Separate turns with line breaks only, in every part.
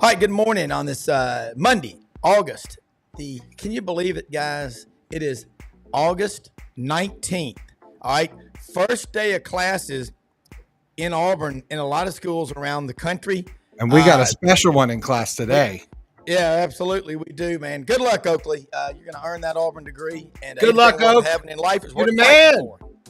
Hi, good morning on this Monday, August. Can you believe it, guys? It is August 19th. All right, first day of classes in Auburn in a lot of schools around the country.
And we got a special one in class today.
Yeah, absolutely, we do, man. Good luck, Oakley. You're going to earn that Auburn degree. And
good luck, Oak.
Having in life is
you the man.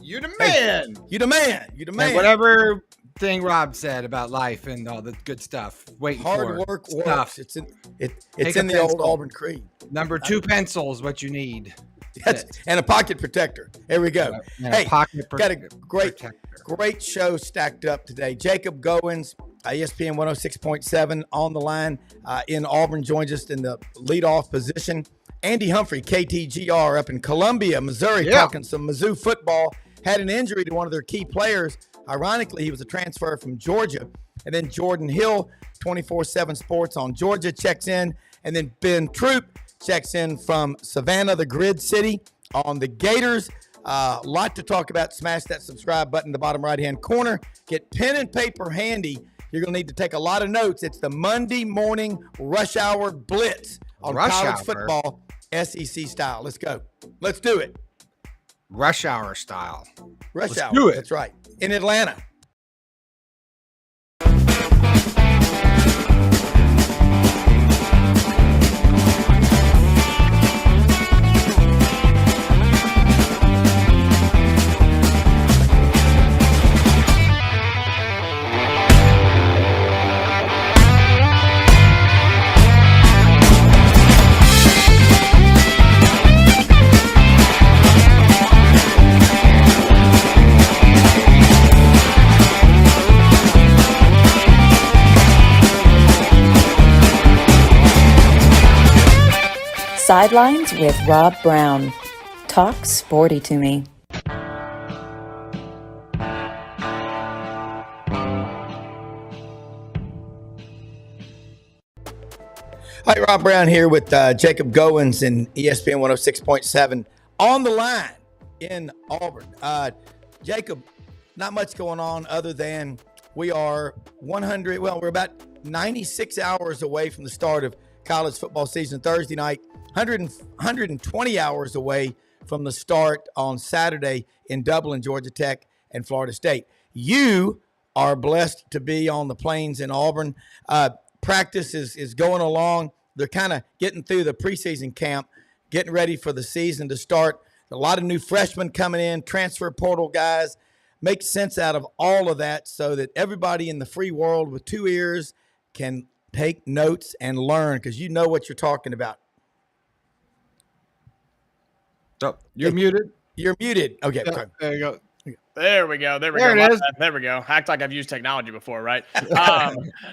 You the man.
Hey, you the man. You the man.
And whatever thing Rob said about life and all the good stuff.
Hard work works. It's in the old Auburn creed.
Number 2 pencil is what you need.
And a pocket protector. There we go. Hey, got a great show stacked up today. Jacob Goins, ESPN 106.7 on the line in Auburn, joins us in the leadoff position. Andy Humphrey, KTGR up in Columbia, Missouri, talking some Mizzou football. Had an injury to one of their key players. Ironically, he was a transfer from Georgia. And then Jordan Hill, 24/7 Sports on Georgia, checks in. And then Ben Troupe checks in from Savannah, the Grid City, on the Gators. A lot to talk about. Smash that subscribe button in the bottom right-hand corner. Get pen and paper handy. You're going to need to take a lot of notes. It's the Monday morning rush hour blitz on college football, SEC style. Let's go. Let's do it.
Rush hour style.
Let's hour.
Do it.
That's right. In Atlanta.
Sidelines with Rob Browne. Talk sporty to me.
Hi, Rob Browne here with Jacob Goins and ESPN 106.7 on the line in Auburn. Jacob, not much going on other than we are we're about 96 hours away from the start of college football season Thursday night, 120 hours away from the start on Saturday in Dublin, Georgia Tech and Florida State. You are blessed to be on the plains in Auburn. Practice is going along. They're kind of getting through the preseason camp, getting ready for the season to start. A lot of new freshmen coming in, transfer portal guys. Make sense out of all of that so that everybody in the free world with 2 ears can take notes and learn, because you know what you're talking about.
So you're muted.
You're muted. Okay.
Yeah, there you go.
There we go.
There it is.
There we go. Act like I've used technology before, right?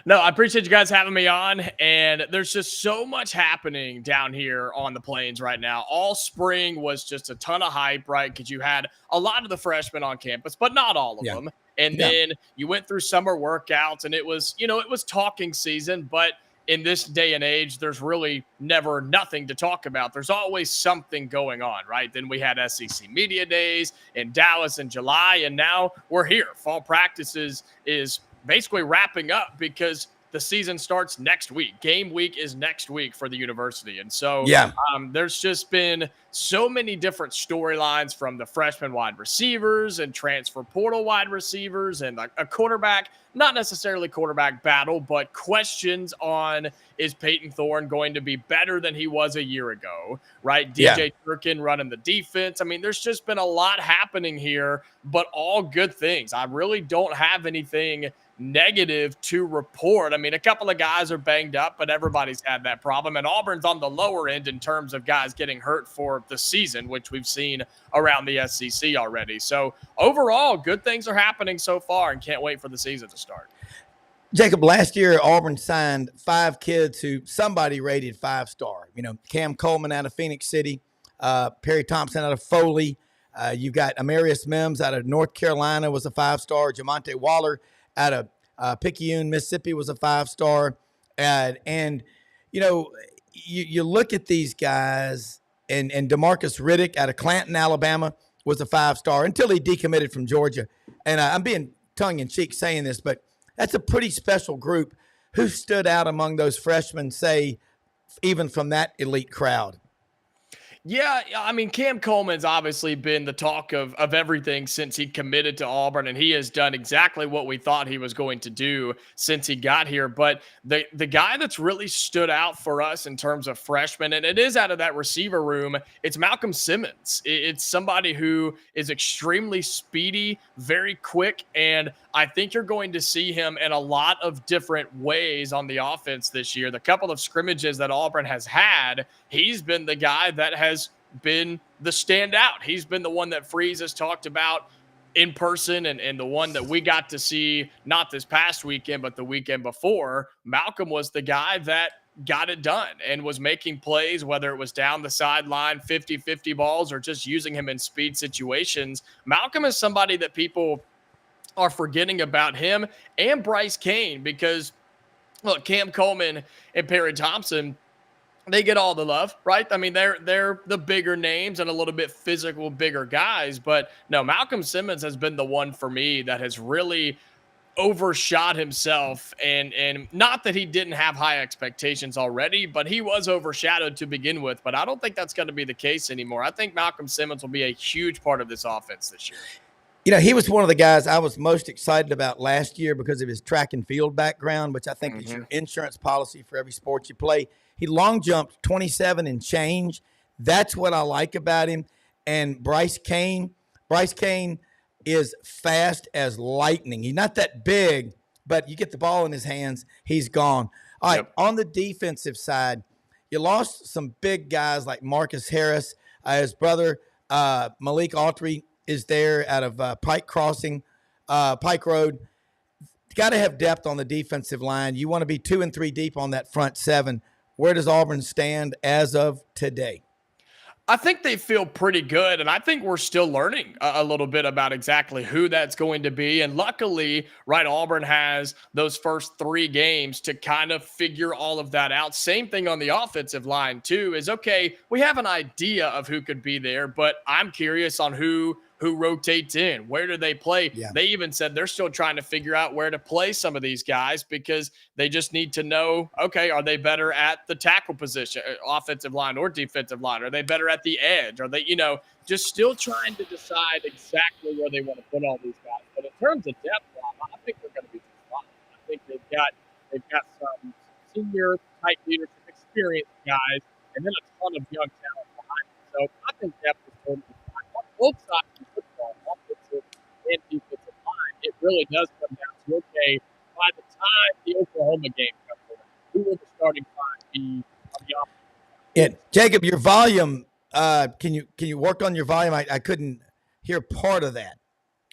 No, I appreciate you guys having me on. And there's just so much happening down here on the plains right now. All spring was just a ton of hype, right? Because you had a lot of the freshmen on campus, but not all of them. And then you went through summer workouts, and it was talking season, but in this day and age, there's really never nothing to talk about. There's always something going on, right? Then we had SEC Media Days in Dallas in July, and now we're here. Fall practices is basically wrapping up because the season starts next week. Game week is next week for the university. And so there's just been so many different storylines from the freshman wide receivers and transfer portal wide receivers and a quarterback, not necessarily quarterback battle, but questions on, is Peyton Thorne going to be better than he was a year ago, right? DJ Turkin running the defense. I mean, there's just been a lot happening here, but all good things. I really don't have anything negative to report. I mean, a couple of guys are banged up, but everybody's had that problem. And Auburn's on the lower end in terms of guys getting hurt for the season, which we've seen around the SEC already. So overall, good things are happening so far, and can't wait for the season to start.
Jacob, last year, Auburn signed 5 kids who somebody rated 5-star. You know, Cam Coleman out of Phoenix City, Perry Thompson out of Foley. You've got Amarius Mims out of North Carolina was a 5-star. Jamonte Waller out of Picayune, Mississippi was a 5-star. And you know, you look at these guys, and DeMarcus Riddick out of Clanton, Alabama was a 5-star until he decommitted from Georgia. And I'm being tongue-in-cheek saying this, but that's a pretty special group who stood out among those freshmen, say, even from that elite crowd?
Yeah, I mean, Cam Coleman's obviously been the talk of everything since he committed to Auburn, and he has done exactly what we thought he was going to do since he got here. But the guy that's really stood out for us in terms of freshmen, and it is out of that receiver room, it's Malcolm Simmons. It's somebody who is extremely speedy, very quick, and I think you're going to see him in a lot of different ways on the offense this year. The couple of scrimmages that Auburn has had, he's been the guy that has been the standout. He's been the one that Freeze has talked about in person, and the one that we got to see not this past weekend, but the weekend before. Malcolm was the guy that got it done and was making plays, whether it was down the sideline, 50-50 balls, or just using him in speed situations. Malcolm is somebody that people are forgetting about, him and Bryce Kane, because look, Cam Coleman and Perry Thompson, they get all the love, right? I mean, they're the bigger names and a little bit physical, bigger guys. But no, Malcolm Simmons has been the one for me that has really overshot himself. And not that he didn't have high expectations already, but he was overshadowed to begin with. But I don't think that's going to be the case anymore. I think Malcolm Simmons will be a huge part of this offense this year.
You know, he was one of the guys I was most excited about last year because of his track and field background, which I think is your insurance policy for every sport you play. He long jumped 27 and change. That's what I like about him. And Bryce Kane is fast as lightning. He's not that big, but you get the ball in his hands, he's gone. All right, on the defensive side, you lost some big guys like Marcus Harris. His brother, Malik Autry, is there out of Pike Road. Got to have depth on the defensive line. You want to be 2 and 3 deep on that front seven. Where does Auburn stand as of today?
I think they feel pretty good, and I think we're still learning a little bit about exactly who that's going to be. And luckily, right, Auburn has those first 3 games to kind of figure all of that out. Same thing on the offensive line, too, is, okay, we have an idea of who could be there, but I'm curious on who rotates in. Where do they play? Yeah. They even said they're still trying to figure out where to play some of these guys because they just need to know, okay, are they better at the tackle position, offensive line or defensive line? Are they better at the edge? Are they, just still trying to decide exactly where they want to put all these guys. But in terms of depth, I think they're going to be fine. I think they've got some senior type leadership experience guys and then a ton of young talent behind them. So I think depth is totally fine. On both sides of football, offensive and defensive line, it really does come down to, okay, by the time the Oklahoma game comes around, who will the starting five be on the offense?
Yeah, Jacob, your volume, can you work on your volume? I couldn't hear part of that.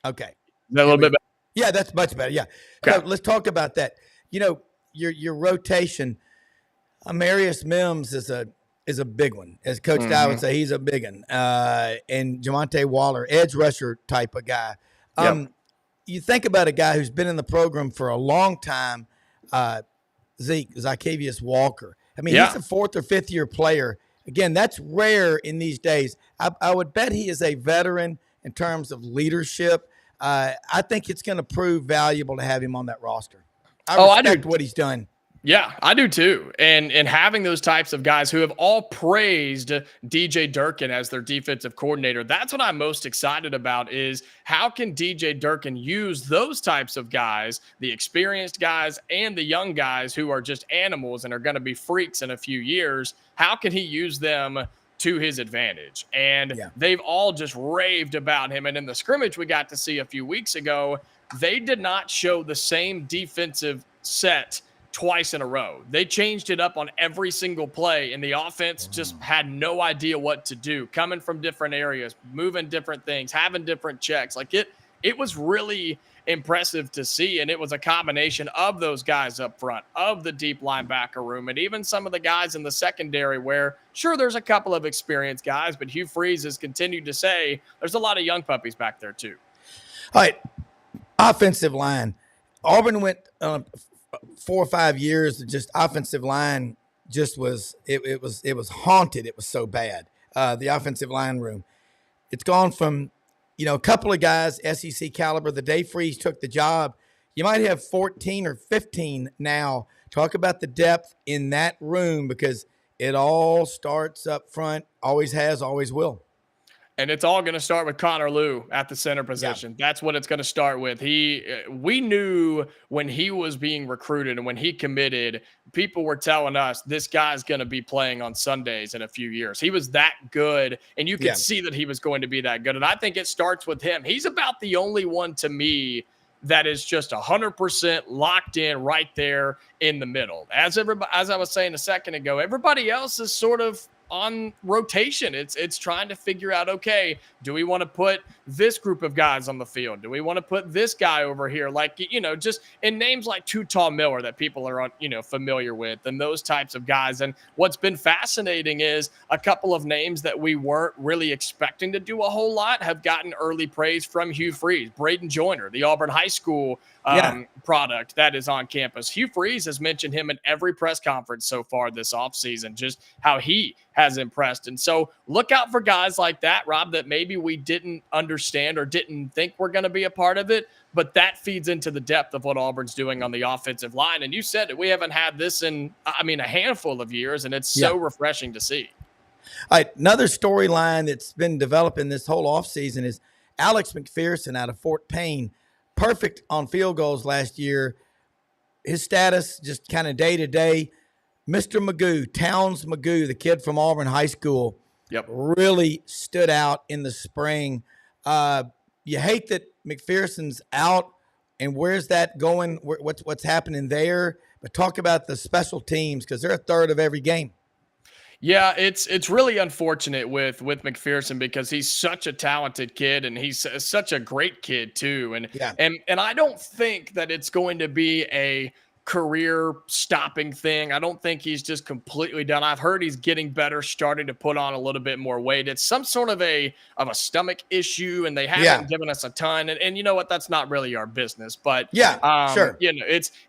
Okay.
Is that a little bit better?
Yeah, that's much better. Yeah.
Okay.
So let's talk about that. Your rotation, Amarius Mims is a big one. As Coach Dye would say, he's a big one. And Jamonte Waller, edge rusher type of guy. You think about a guy who's been in the program for a long time, Zykevious Walker. I mean, he's a 4th or 5th year player. Again, that's rare in these days. I would bet he is a veteran in terms of leadership. I think it's going to prove valuable to have him on that roster. I respect what he's done.
Yeah, I do too. And having those types of guys who have all praised DJ Durkin as their defensive coordinator, that's what I'm most excited about is how can DJ Durkin use those types of guys, the experienced guys and the young guys who are just animals and are going to be freaks in a few years. How can he use them to his advantage? And they've all just raved about him. And in the scrimmage we got to see a few weeks ago, they did not show the same defensive set twice in a row. They changed it up on every single play, and the offense just had no idea what to do, coming from different areas, moving different things, having different checks. Like it was really impressive to see, and it was a combination of those guys up front, of the deep linebacker room, and even some of the guys in the secondary where, sure, there's a couple of experienced guys, but Hugh Freeze has continued to say there's a lot of young puppies back there too.
All right, offensive line. Auburn went 4 or 5 years, just offensive line just was haunted. It was so bad. The offensive line room. It's gone from, a couple of guys, SEC caliber. The day Freeze took the job, you might have 14 or 15 now. Talk about the depth in that room, because it all starts up front, always has, always will.
And it's all going to start with Connor Lew at the center position. Yeah. That's what it's going to start with. We knew when he was being recruited and when he committed, people were telling us this guy's going to be playing on Sundays in a few years. He was that good, and you could see that he was going to be that good. And I think it starts with him. He's about the only one to me that is just 100% locked in right there in the middle. As I was saying a second ago, everybody else is sort of on rotation. It's trying to figure out, okay, do we want to put this group of guys on the field? Do we want to put this guy over here? Like, just in names like Tutal Miller that people are, familiar with, and those types of guys. And what's been fascinating is a couple of names that we weren't really expecting to do a whole lot have gotten early praise from Hugh Freeze. Braden Joyner, the Auburn High School product that is on campus. Hugh Freeze has mentioned him in every press conference so far this offseason, just how he has impressed. And so look out for guys like that, Rob, that maybe we didn't understand or didn't think were going to be a part of it, but that feeds into the depth of what Auburn's doing on the offensive line. And you said it, we haven't had this in, a handful of years, and it's so refreshing to see.
All right, another storyline that's been developing this whole offseason is Alex McPherson out of Fort Payne. Perfect on field goals last year. His status just kind of day to day. Mr. Magoo, Towns Magoo, the kid from Auburn High School, really stood out in the spring. You hate that McPherson's out, and where's that going? What's happening there? But talk about the special teams, because they're a third of every game.
Yeah, it's really unfortunate with McPherson, because he's such a talented kid, and he's such a great kid too. And I don't think that it's going to be a career stopping thing. I don't think he's just completely done. I've heard he's getting better, starting to put on a little bit more weight. It's some sort of a stomach issue, and they haven't given us a ton. And you know what? That's not really our business. But
sure.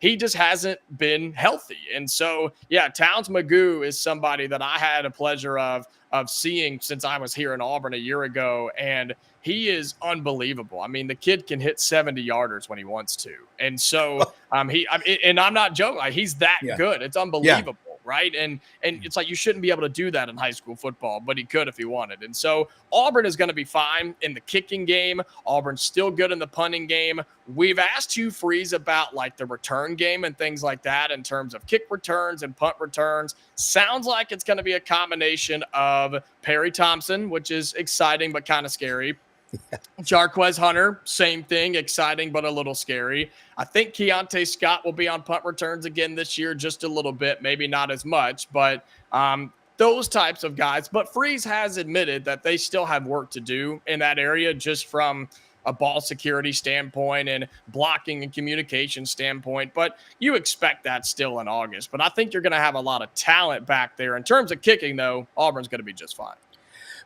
He just hasn't been healthy. And so Towns Magoo is somebody that I had a pleasure of seeing since I was here in Auburn a year ago, and he is unbelievable. I mean, the kid can hit 70-yarders when he wants to. And so and I'm not joking. Like, he's that good. It's unbelievable, right? And it's like you shouldn't be able to do that in high school football, but he could if he wanted. And so Auburn is going to be fine in the kicking game. Auburn's still good in the punting game. We've asked Hugh Freeze about like the return game and things like that in terms of kick returns and punt returns. Sounds like it's going to be a combination of Perry Thompson, which is exciting but kind of scary. Jarquez Hunter, same thing, exciting but a little scary. I think Keontae Scott will be on punt returns again this year, just a little bit, maybe not as much, but those types of guys. But Freeze has admitted that they still have work to do in that area, just from a ball security standpoint and blocking and communication standpoint. But you expect that still in August. But I think you're going to have a lot of talent back there. In terms of kicking, though, Auburn's going to be just fine.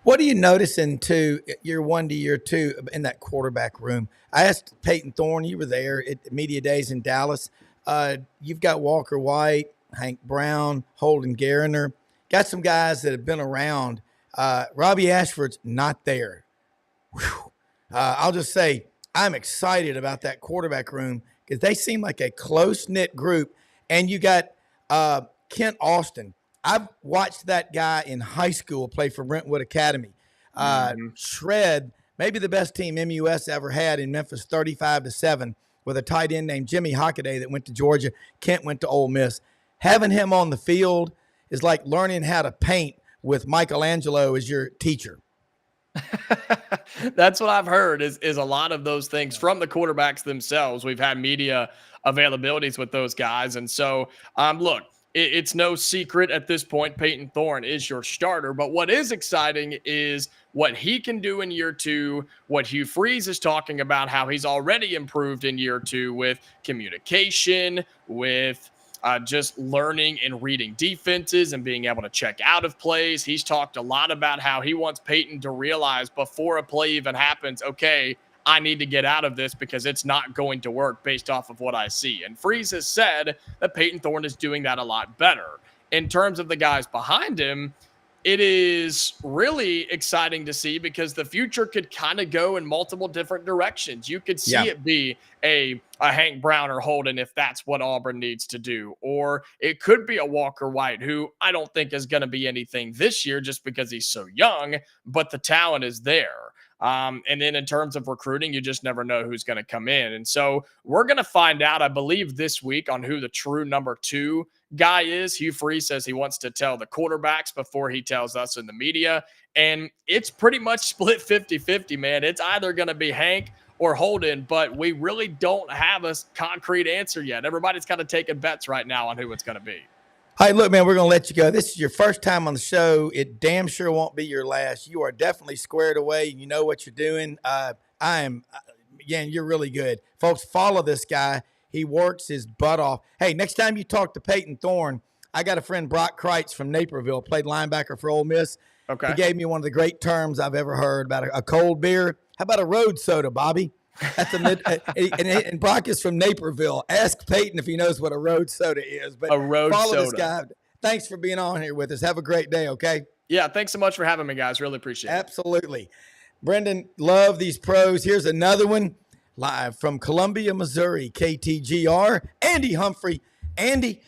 What are you noticing year one to year two in that quarterback room? I asked Peyton Thorne, you were there at Media Days in Dallas. You've got Walker White, Hank Browne, Holden Gariner. Got some guys that have been around. Robbie Ashford's not there. I'll just say I'm excited about that quarterback room, because they seem like a close-knit group. And you got Kent Austin. I've watched that guy in high school play for Brentwood Academy. Shred, maybe the best team MUS ever had in Memphis, 35-7, with a tight end named Jimmy Hockaday that went to Georgia. Kent went to Ole Miss. Having him on the field is like learning how to paint with Michelangelo as your teacher.
That's what I've heard is a lot of those things from the quarterbacks themselves. We've had media availabilities with those guys. And so, look, it's no secret at this point, Peyton Thorne is your starter. But what is exciting is what he can do in year two, what Hugh Freeze is talking about, how he's already improved in year two with communication, with just learning and reading defenses and being able to check out of plays. He's talked a lot about how he wants Peyton to realize before a play even happens, okay, I need to get out of this because it's not going to work based off of what I see. And Freeze has said that Peyton Thorne is doing that a lot better. In terms of the guys behind him, it is really exciting to see because the future could kind of go in multiple different directions. You could see it be a Hank Browne or Holden if that's what Auburn needs to do. Or it could be a Walker White, who I don't think is going to be anything this year just because he's so young, but the talent is there. And then in terms of recruiting, you just never know who's going to come in. And so we're going to find out, I believe, this week on who the true number 2 guy is. Humphrey says he wants to tell the quarterbacks before he tells us in the media. And it's pretty much split 50-50, man. It's either going to be Hank or Holden, but we really don't have a concrete answer yet. Everybody's kind of taking bets right now on who it's going to be.
Hey, look, man, we're going to let you go. This is your first time on the show. It damn sure won't be your last. You are definitely squared away. You know what you're doing. You're really good. Folks, follow this guy. He works his butt off. Hey, next time you talk to Peyton Thorne, I got a friend, Brock Kreitz from Naperville, played linebacker for Ole Miss.
Okay.
He gave me one of the great terms I've ever heard about a cold beer. How about a road soda, Bobby? That's and Brock is from Naperville. Ask Peyton if he knows what a road soda is. But
a road
follow
soda.
This guy. Thanks for being on here with us. Have a great day, okay?
Yeah, thanks so much for having me, guys. Really appreciate it.
Absolutely. Brenden, love these pros. Here's another one live from Columbia, Missouri, KTGR. Andy Humphrey. Andy,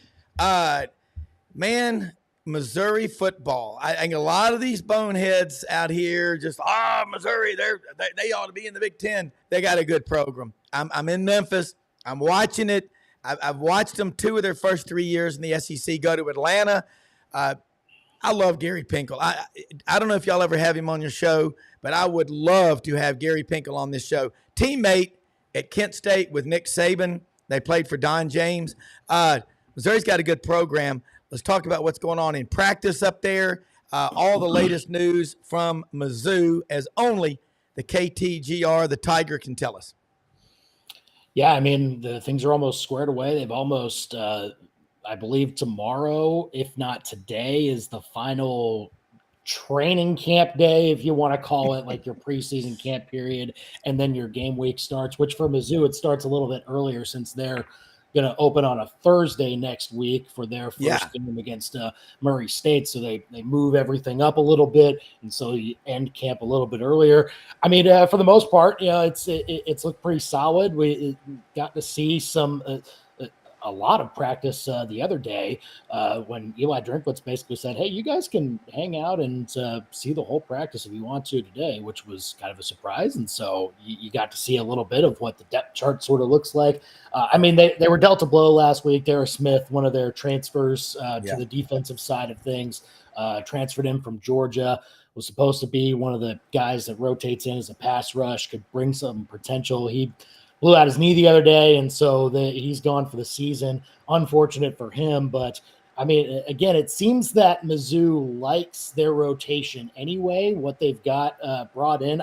man, Missouri football. I think a lot of these boneheads out here just, Missouri, they ought to be in the Big Ten. They got a good program. I'm in Memphis. I'm watching it. I've watched them 2 of their first 3 years in the SEC go to Atlanta. I love Gary Pinkel. I don't know if y'all ever have him on your show, but I would love to have Gary Pinkel on this show. Teammate at Kent State with Nick Saban. They played for Don James. Missouri's got a good program. Let's talk about what's going on in practice up there. All the latest news from Mizzou, as only the KTGR, the Tiger, can tell us.
Yeah, I mean, the things are almost squared away. They've almost, I believe tomorrow, if not today, is the final training camp day, if you want to call it, like your preseason camp period, and then your game week starts, which for Mizzou, it starts a little bit earlier since they're going to open on a Thursday next week for their first game against Murray State. So they move everything up a little bit, and so you end camp a little bit earlier. I mean, for the most part, it's looked pretty solid. We got to see a lot of practice the other day when Eli Drinkwitz basically said, hey, you guys can hang out and see the whole practice if you want to today, which was kind of a surprise. And so you got to see a little bit of what the depth chart sort of looks like. I mean, they were dealt a blow last week. Dara Smith, one of their transfers to the defensive side of things, transferred in from Georgia, was supposed to be one of the guys that rotates in as a pass rush, could bring some potential. He blew out his knee the other day, and so he's gone for the season. Unfortunate for him, but I mean, again, it seems that Mizzou likes their rotation anyway, what they've got brought in.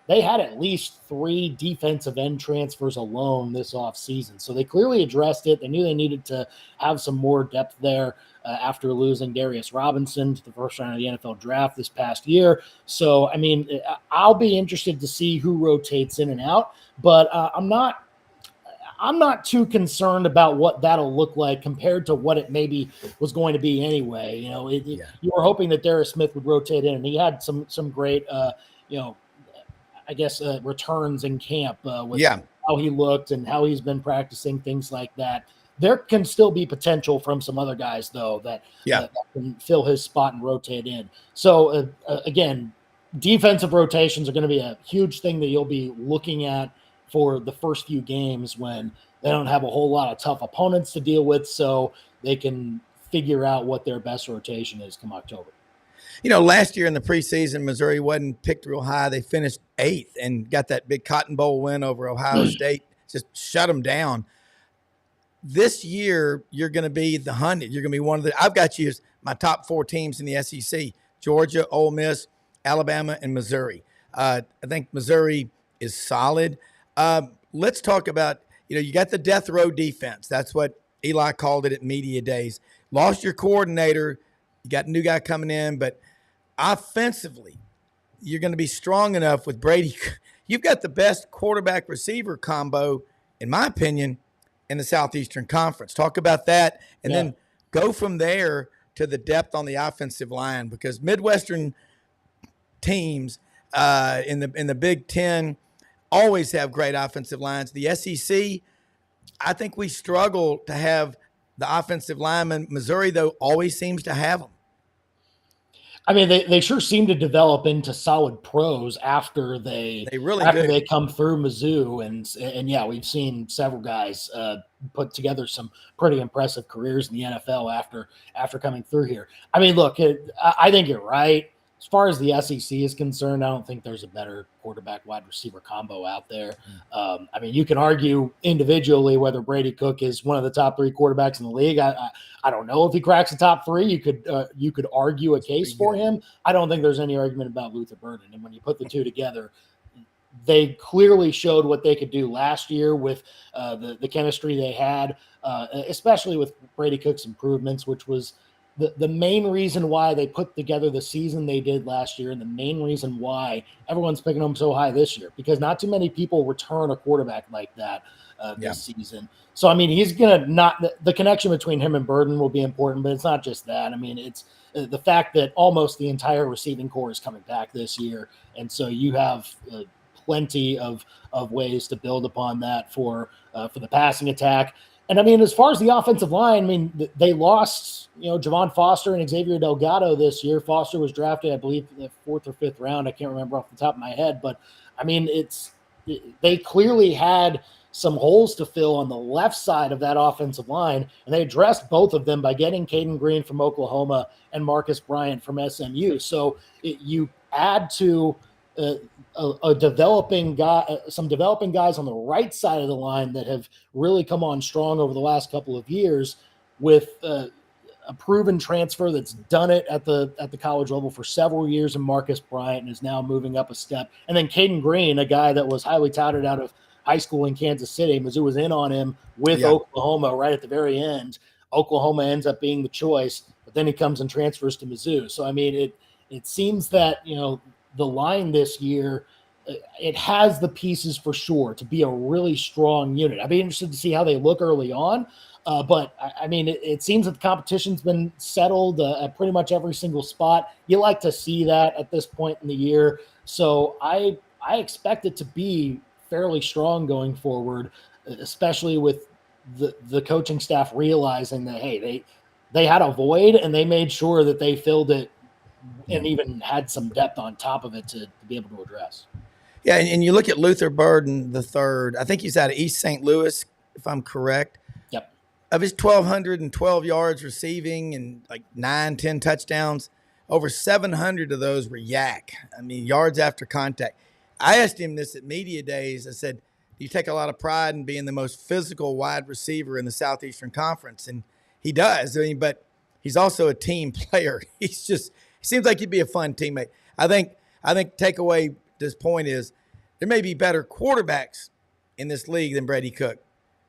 They had at least 3 defensive end transfers alone this offseason, so they clearly addressed it. They knew they needed to have some more depth there after losing Darius Robinson to the first round of the NFL draft this past year. So, I mean, I'll be interested to see who rotates in and out, but I'm not too concerned about what that'll look like compared to what it maybe was going to be anyway. You know, you were hoping that Dara Smith would rotate in, and he had some great, returns in camp with how he looked and how he's been practicing, things like that. There can still be potential from some other guys, though, that can fill his spot and rotate in. So, again, defensive rotations are going to be a huge thing that you'll be looking at for the first few games when they don't have a whole lot of tough opponents to deal with, so they can figure out what their best rotation is come October.
You know, last year in the preseason, Missouri wasn't picked real high. They finished 8th and got that big Cotton Bowl win over Ohio State, just shut them down. This year, you're going to be the 100. You're going to be one of the – I've got you as my top 4 teams in the SEC, Georgia, Ole Miss, Alabama, and Missouri. I think Missouri is solid. Let's talk about, you got the death row defense. That's what Eli called it at media days. Lost your coordinator. You got a new guy coming in. But offensively, you're going to be strong enough with Brady. You've got the best quarterback-receiver combo, in my opinion, in the Southeastern Conference. Talk about that, and then go from there to the depth on the offensive line, because Midwestern teams in the Big Ten always have great offensive lines. The SEC, I think we struggle to have the offensive linemen. Missouri, though, always seems to have them.
I mean, they sure seem to develop into solid pros after they come through Mizzou, and yeah, we've seen several guys put together some pretty impressive careers in the NFL after coming through here. I mean, look, I think you're right. As far as the SEC is concerned, I don't think there's a better quarterback wide receiver combo out there. I mean, you can argue individually whether Brady Cook is one of the top 3 quarterbacks in the league. I don't know if he cracks the top 3. You could argue a case for him. I don't think there's any argument about Luther Burden. And when you put the two together, they clearly showed what they could do last year with the chemistry they had, especially with Brady Cook's improvements, which was the main reason why they put together the season they did last year, and the main reason why everyone's picking them so high this year, because not too many people return a quarterback like that this season. So, I mean, he's going to the connection between him and Burden will be important, but it's not just that. I mean, it's the fact that almost the entire receiving core is coming back this year. And so you have plenty of ways to build upon that for the passing attack. And I mean, as far as the offensive line, I mean, they lost, Javon Foster and Xavier Delgado this year. Foster was drafted, I believe, in the 4th or 5th round. I can't remember off the top of my head, but I mean, they clearly had some holes to fill on the left side of that offensive line, and they addressed both of them by getting Caden Green from Oklahoma and Marcus Bryant from SMU. So you add to a developing guy, some developing guys on the right side of the line that have really come on strong over the last couple of years, with a proven transfer that's done it at the college level for several years, and Marcus Bryant, and is now moving up a step. And then Caden Green, a guy that was highly touted out of high school in Kansas City. Mizzou was in on him with Oklahoma right at the very end. Oklahoma ends up being the choice, but then he comes and transfers to Mizzou. So, I mean, it seems that, the line this year, it has the pieces for sure to be a really strong unit. I'd be interested to see how they look early on. But I mean, it seems that the competition's been settled at pretty much every single spot. You like to see that at this point in the year. So I expect it to be fairly strong going forward, especially with the coaching staff realizing that, hey, they had a void and they made sure that they filled it and even had some depth on top of it to be able to address.
Yeah, and you look at Luther Burden III. I think he's out of East St. Louis, if I'm correct.
Yep.
Of his 1,212 yards receiving and like 9-10 touchdowns, over 700 of those were yak. I mean, yards after contact. I asked him this at media days. I said, do you take a lot of pride in being the most physical wide receiver in the Southeastern Conference? And he does. I mean, but he's also a team player. He seems like he'd be a fun teammate. I think takeaway this point is there may be better quarterbacks in this league than Brady Cook,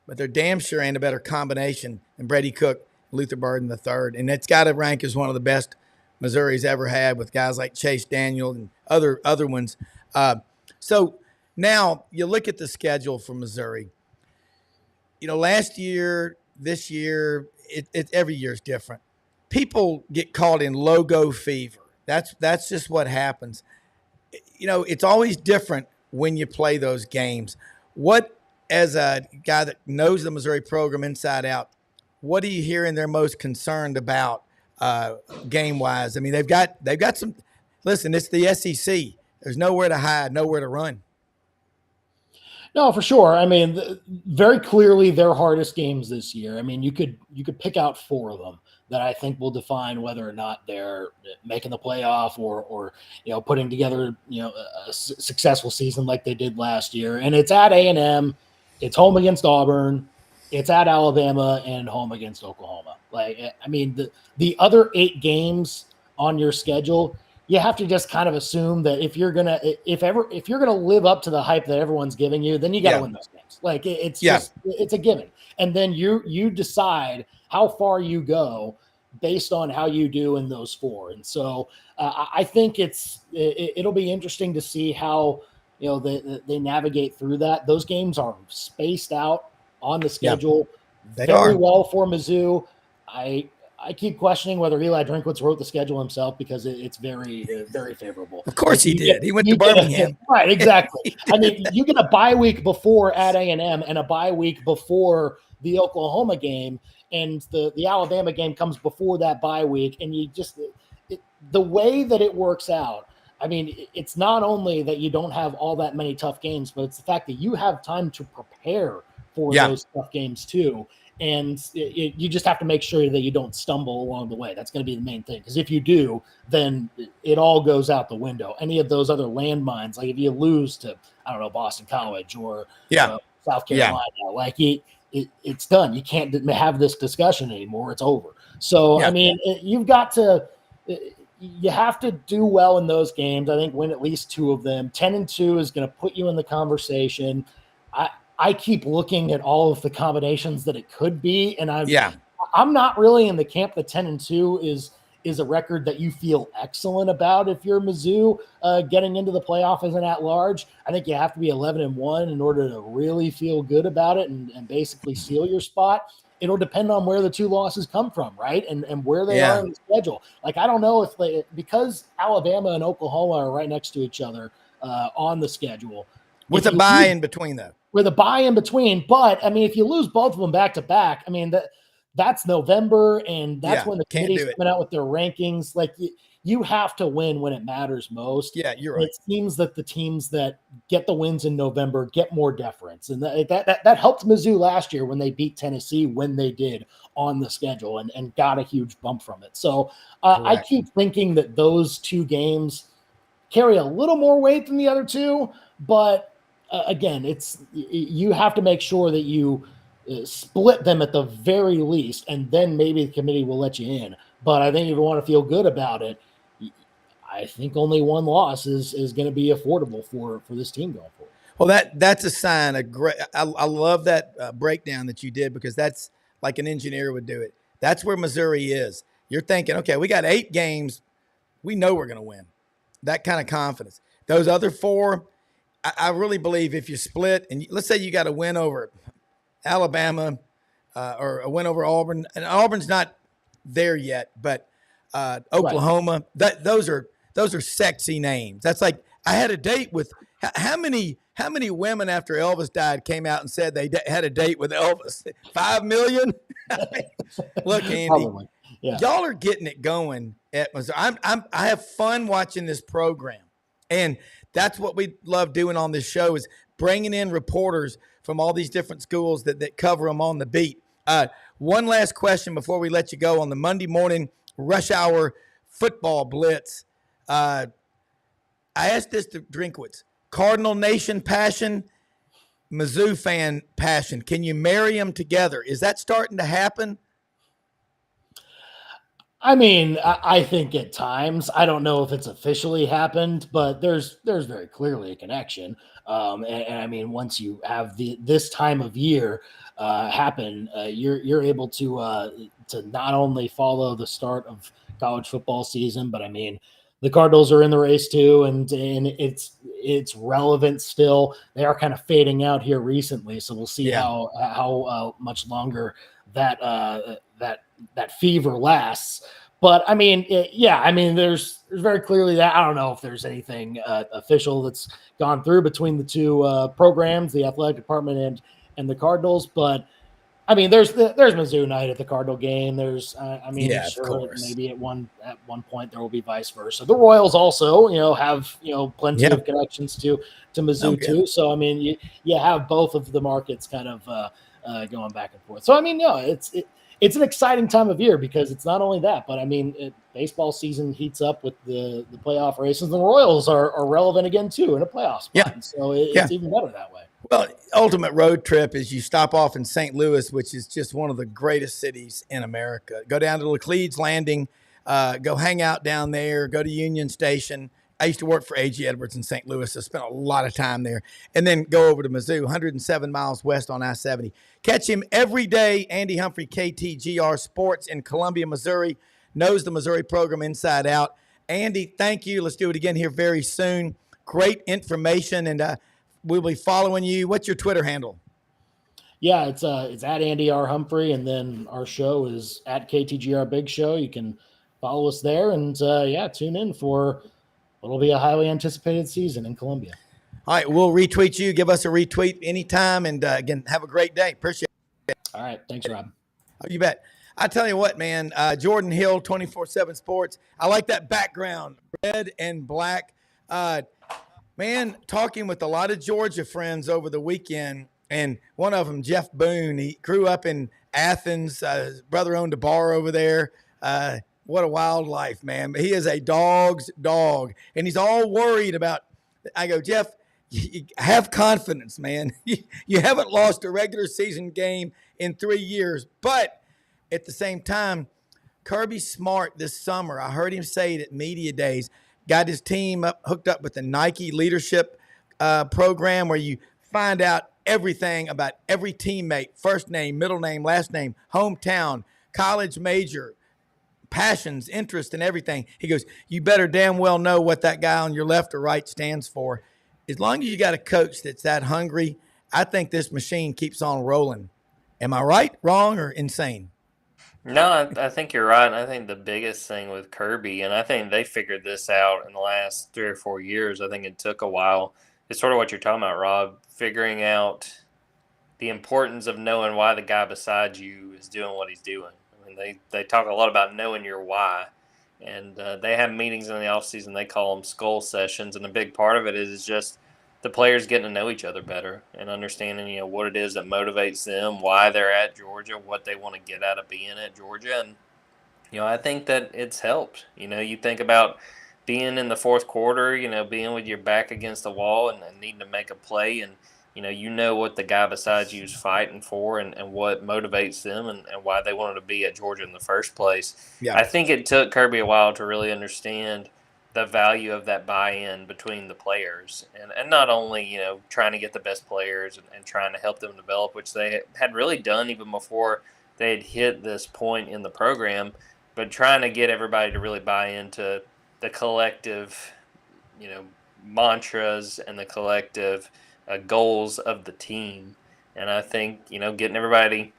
but they're damn sure ain't a better combination than Brady Cook, Luther Burden III. And it's got to rank as one of the best Missouri's ever had, with guys like Chase Daniel and other ones. So now you look at the schedule for Missouri. Last year, this year, every year is different. People get caught in logo fever. That's just what happens. It's always different when you play those games. What, as a guy that knows the Missouri program inside out, what are you hearing they're most concerned about game-wise? I mean, they've got some – listen, it's the SEC. There's nowhere to hide, nowhere to run.
No, for sure. I mean, very clearly their hardest games this year. I mean, you could pick out 4 of them that I think will define whether or not they're making the playoff or putting together a successful season like they did last year. And it's at A&M, it's home against Auburn, it's at Alabama, and home against Oklahoma. Like, I mean, the other 8 games on your schedule, you have to just kind of assume that if you're gonna live up to the hype that everyone's giving you, then you got to win those games. Like, it's a given. And then you decide how far you go based on how you do in those 4. And so I think it'll be interesting to see how they navigate through that. Those games are spaced out on the schedule very well for Mizzou. I keep questioning whether Eli Drinkwitz wrote the schedule himself because it's very, very favorable.
Of course he did. He went to Birmingham.
Right, exactly. I mean, you get a bye week before at A&M and a bye week before the Oklahoma game, and the Alabama game comes before that bye week, and you just the way that it works out. I mean, it's not only that you don't have all that many tough games, but it's the fact that you have time to prepare for those tough games too. And you just have to make sure that you don't stumble along the way. That's going to be the main thing. Because if you do, then it all goes out the window. Any of those other landmines, like if you lose to, I don't know, Boston College or South Carolina, like it's done. You can't have this discussion anymore. It's over. So, I mean, you've got to you have to do well in those games. I think win at least 2 of them. 10-2 is going to put you in the conversation. I keep looking at all of the combinations that it could be, and I'm not really in the camp that 10-2 is a record that you feel excellent about if you're Mizzou getting into the playoff as an at-large. I think you have to be 11-1 in order to really feel good about it and basically seal your spot. It'll depend on where the 2 losses come from, right? And where they are in the schedule. Like, I don't know if because Alabama and Oklahoma are right next to each other on the schedule.
With a bye in between, though.
With a bye in between. But, I mean, if you lose both of them back-to-back, I mean, that's November, and that's when the committee's coming out with their rankings. Like, you have to win when it matters most.
Yeah, you're right.
It seems that the teams that get the wins in November get more deference. And that helped Mizzou last year when they beat Tennessee when they did on the schedule and got a huge bump from it. So I keep thinking that those 2 games carry a little more weight than the other 2. But again, you have to make sure that you split them at the very least, and then maybe the committee will let you in. But I think if you want to feel good about it, I think only 1 loss is going to be affordable for this team going forward.
Well, that's a sign. I love that breakdown that you did, because that's like an engineer would do it. That's where Missouri is. You're thinking, okay, we got 8 games. We know we're going to win. That kind of confidence. Those other 4, I really believe if you split, and let's say you got a win over Alabama or a win over Auburn, and Auburn's not there yet, but Oklahoma, those are sexy names. That's like, I had a date with how many women after Elvis died came out and said they had a date with Elvis? 5 million. Look, Andy, y'all are getting it going at Missouri. I have fun watching this program, and that's what we love doing on this show, is bringing in reporters from all these different schools that cover them on the beat. One last question before we let you go on the Monday morning rush hour football blitz. I asked this to Drinkwitz. Cardinal Nation passion, Mizzou fan passion. Can you marry them together? Is that starting to happen?
I mean, I think at times, I don't know if it's officially happened, but there's very clearly a connection. And I mean, once you have this time of year happen, you're able to not only follow the start of college football season, but I mean, the Cardinals are in the race too, and it's relevant still. They are kind of fading out here recently, so we'll see how much longer that fever lasts. But I mean, there's very clearly that. I don't know if there's anything official that's gone through between the 2 programs, the athletic department and the Cardinals. But I mean, there's Mizzou night at the Cardinal game. There's, sure, maybe at one point there will be vice versa. The Royals also, have plenty of connections to Mizzou too. So I mean, you have both of the markets kind of going back and forth. So I mean, it's an exciting time of year, because it's not only that, but I mean, baseball season heats up with the playoff races. The Royals are relevant again too in a playoff spot. Yeah. So it's even better that way.
Well, ultimate road trip is you stop off in St. Louis, which is just one of the greatest cities in America. Go down to Laclede's Landing, go hang out down there, go to Union Station. I used to work for A.G. Edwards in St. Louis, so spent a lot of time there. And then go over to Mizzou, 107 miles west on I-70. Catch him every day, Andy Humphrey, KTGR Sports in Columbia, Missouri. Knows the Missouri program inside out. Andy, thank you. Let's do it again here very soon. Great information, and we'll be following you. What's your Twitter handle?
Yeah, it's at Andy R. Humphrey, and then our show is at KTGR Big Show. You can follow us there, and tune in for what'll be a highly anticipated season in Columbia.
All right, we'll retweet you. Give us a retweet anytime, and again, have a great day. Appreciate it.
All right, thanks, Rob.
Oh, you bet. I tell you what, man, Jordan Hill, 24/7 Sports. I like that background, red and black. Man, talking with a lot of Georgia friends over the weekend, and one of them, Jeff Boone, he grew up in Athens. His brother owned a bar over there. What a wild life, man. But he is a dog's dog, and he's all worried about – I go, Jeff, you have confidence, man. You haven't lost a regular season game in 3 years, but at the same time, Kirby Smart this summer, I heard him say it at media days, got his team hooked up with the Nike leadership program where you find out everything about every teammate, first name, middle name, last name, hometown, college major, passions, interest, and everything. He goes, you better damn well know what that guy on your left or right stands for. As long as you got a coach that's that hungry, I think this machine keeps on rolling. Am I right, wrong, or insane?
No, I think you're right. And I think the biggest thing with Kirby, and I think they figured this out in the last 3 or 4 years, I think it took a while. It's sort of what you're talking about, Rob, figuring out the importance of knowing why the guy beside you is doing what he's doing. I mean, they talk a lot about knowing your why. And they have meetings in the offseason. They call them skull sessions. And a big part of it is just the players getting to know each other better and understanding, what it is that motivates them, why they're at Georgia, what they want to get out of being at Georgia. And, I think that it's helped. You think about being in the fourth quarter, being with your back against the wall and needing to make a play. And, you know what the guy beside you is fighting for and what motivates them and why they wanted to be at Georgia in the first place.
Yeah.
I think it took Kirby a while to really understand the value of that buy-in between the players and not only, trying to get the best players and trying to help them develop, which they had really done even before they had hit this point in the program, but trying to get everybody to really buy into the collective, mantras and the collective goals of the team. And I think, getting everybody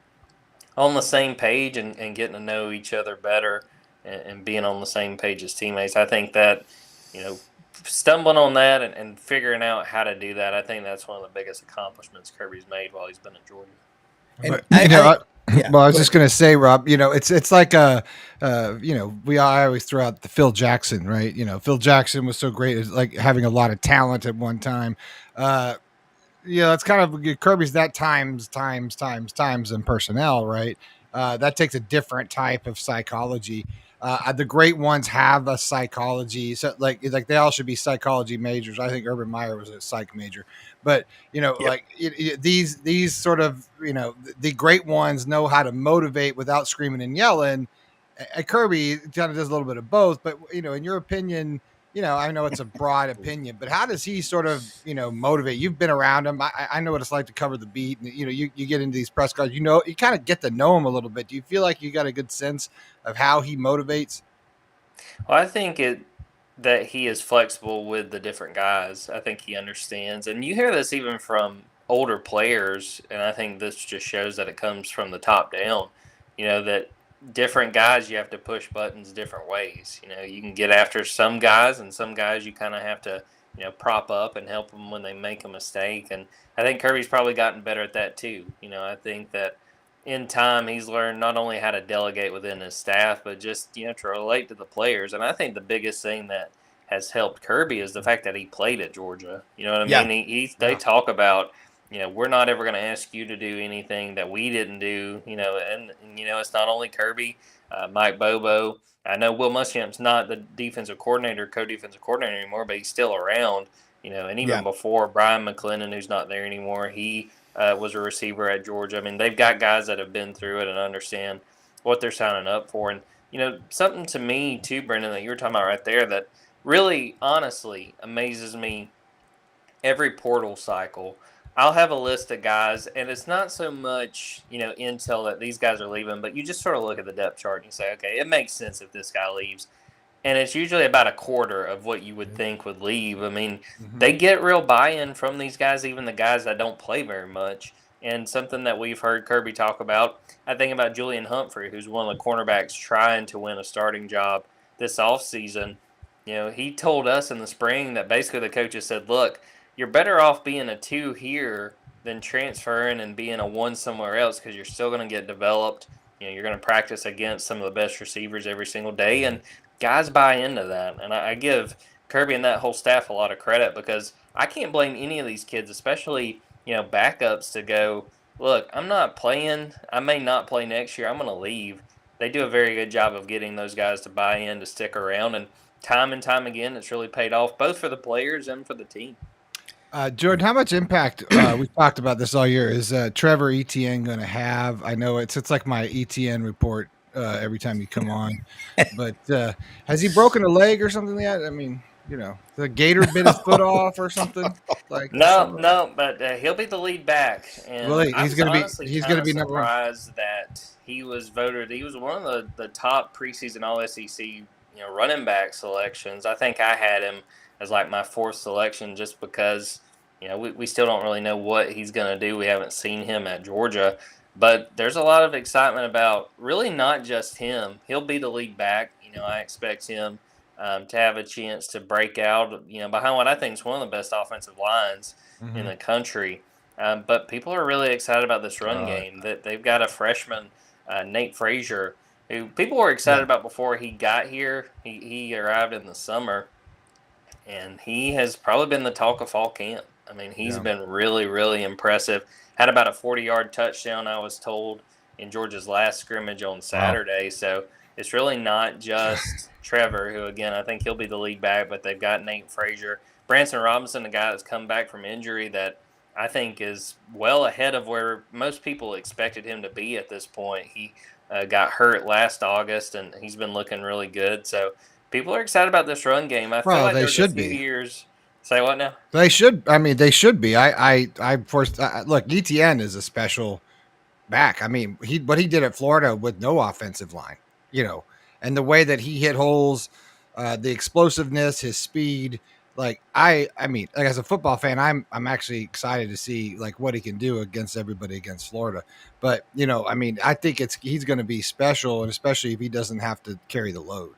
on the same page and getting to know each other better and being on the same page as teammates. I think that, stumbling on that and figuring out how to do that, I think that's one of the biggest accomplishments Kirby's made while he's been at Georgia.
And
I was just going to say, Rob, it's like I always throw out the Phil Jackson, right? Phil Jackson was so great. It's like having a lot of talent at one time. It's kind of Kirby's that times and personnel, right? That takes a different type of psychology. The great ones have a psychology, so like they all should be psychology majors. I think Urban Meyer was a psych major, but these sort of the great ones know how to motivate without screaming and yelling. Kirby kind of does a little bit of both, but in your opinion, I know it's a broad opinion, but how does he sort of, motivate? You've been around him. I know what it's like to cover the beat. And, you get into these press cards, you kind of get to know him a little bit. Do you feel like you got a good sense of how he motivates?
Well, I think that he is flexible with the different guys. I think he understands. And you hear this even from older players, and I think this just shows that it comes from the top down, that different guys you have to push buttons different ways. You can get after some guys, and some guys you kind of have to prop up and help them when they make a mistake. And I think Kirby's probably gotten better at that too. I think that in time he's learned not only how to delegate within his staff, but just to relate to the players. And I think the biggest thing that has helped Kirby is the fact that he played at Georgia. You know what I mean? They talk about we're not ever going to ask you to do anything that we didn't do, and it's not only Kirby, Mike Bobo. I know Will Muschamp's not the defensive coordinator, co-defensive coordinator anymore, but he's still around, and even before Brian McClendon, who's not there anymore, he was a receiver at Georgia. I mean, they've got guys that have been through it and understand what they're signing up for. And, something to me too, Brenden, that you were talking about right there that really honestly amazes me every portal cycle. I'll have a list of guys, and it's not so much, intel that these guys are leaving, but you just sort of look at the depth chart and you say, okay, it makes sense if this guy leaves. And it's usually about a quarter of what you would think would leave. I mean, they get real buy-in from these guys, even the guys that don't play very much. And something that we've heard Kirby talk about, I think about Julian Humphrey, who's one of the cornerbacks trying to win a starting job this offseason. He told us in the spring that basically the coaches said, look, you're better off being a 2 here than transferring and being a 1 somewhere else because you're still going to get developed. You're going to practice against some of the best receivers every single day, and guys buy into that. And I give Kirby and that whole staff a lot of credit because I can't blame any of these kids, especially backups, to go, look, I'm not playing. I may not play next year. I'm going to leave. They do a very good job of getting those guys to buy in, to stick around, and time again, it's really paid off both for the players and for the team.
Jordan, how much impact, we've talked about this all year, is Trevor Etienne going to have? I know it's like my Etienne report every time you come on, but has he broken a leg or something yet? I mean, the Gator bit his foot off or something.
No, but he'll be the lead back. And
really, he's going to be number one.
Surprised that he was voted. He was one of the top preseason All SEC running back selections. I think I had him as like my 4th selection just because we still don't really know what he's going to do. We haven't seen him at Georgia, but there's a lot of excitement about really not just him. He'll be the lead back. I expect him to have a chance to break out, behind what I think is one of the best offensive lines in the country. But people are really excited about this run game. That they've got a freshman, Nate Frazier, who people were excited about before he got here. He arrived in the summer, and he has probably been the talk of fall camp. I mean, he's been really, really impressive. Had about a 40-yard touchdown, I was told, in Georgia's last scrimmage on Saturday. Wow. So it's really not just Trevor, who, again, I think he'll be the lead back, but they've got Nate Frazier. Branson Robinson, a guy that's come back from injury that I think is well ahead of where most people expected him to be at this point. He got hurt last August, and he's been looking really good. So people are excited about this run game. I feel like they should be. Years. Say what now?
They should. I mean, they should be. Look, Etienne is a special back. I mean, what he did at Florida with no offensive line, and the way that he hit holes, the explosiveness, his speed. I mean, as a football fan, I'm actually excited to see what he can do against everybody against Florida. But I mean, I think he's going to be special, and especially if he doesn't have to carry the load.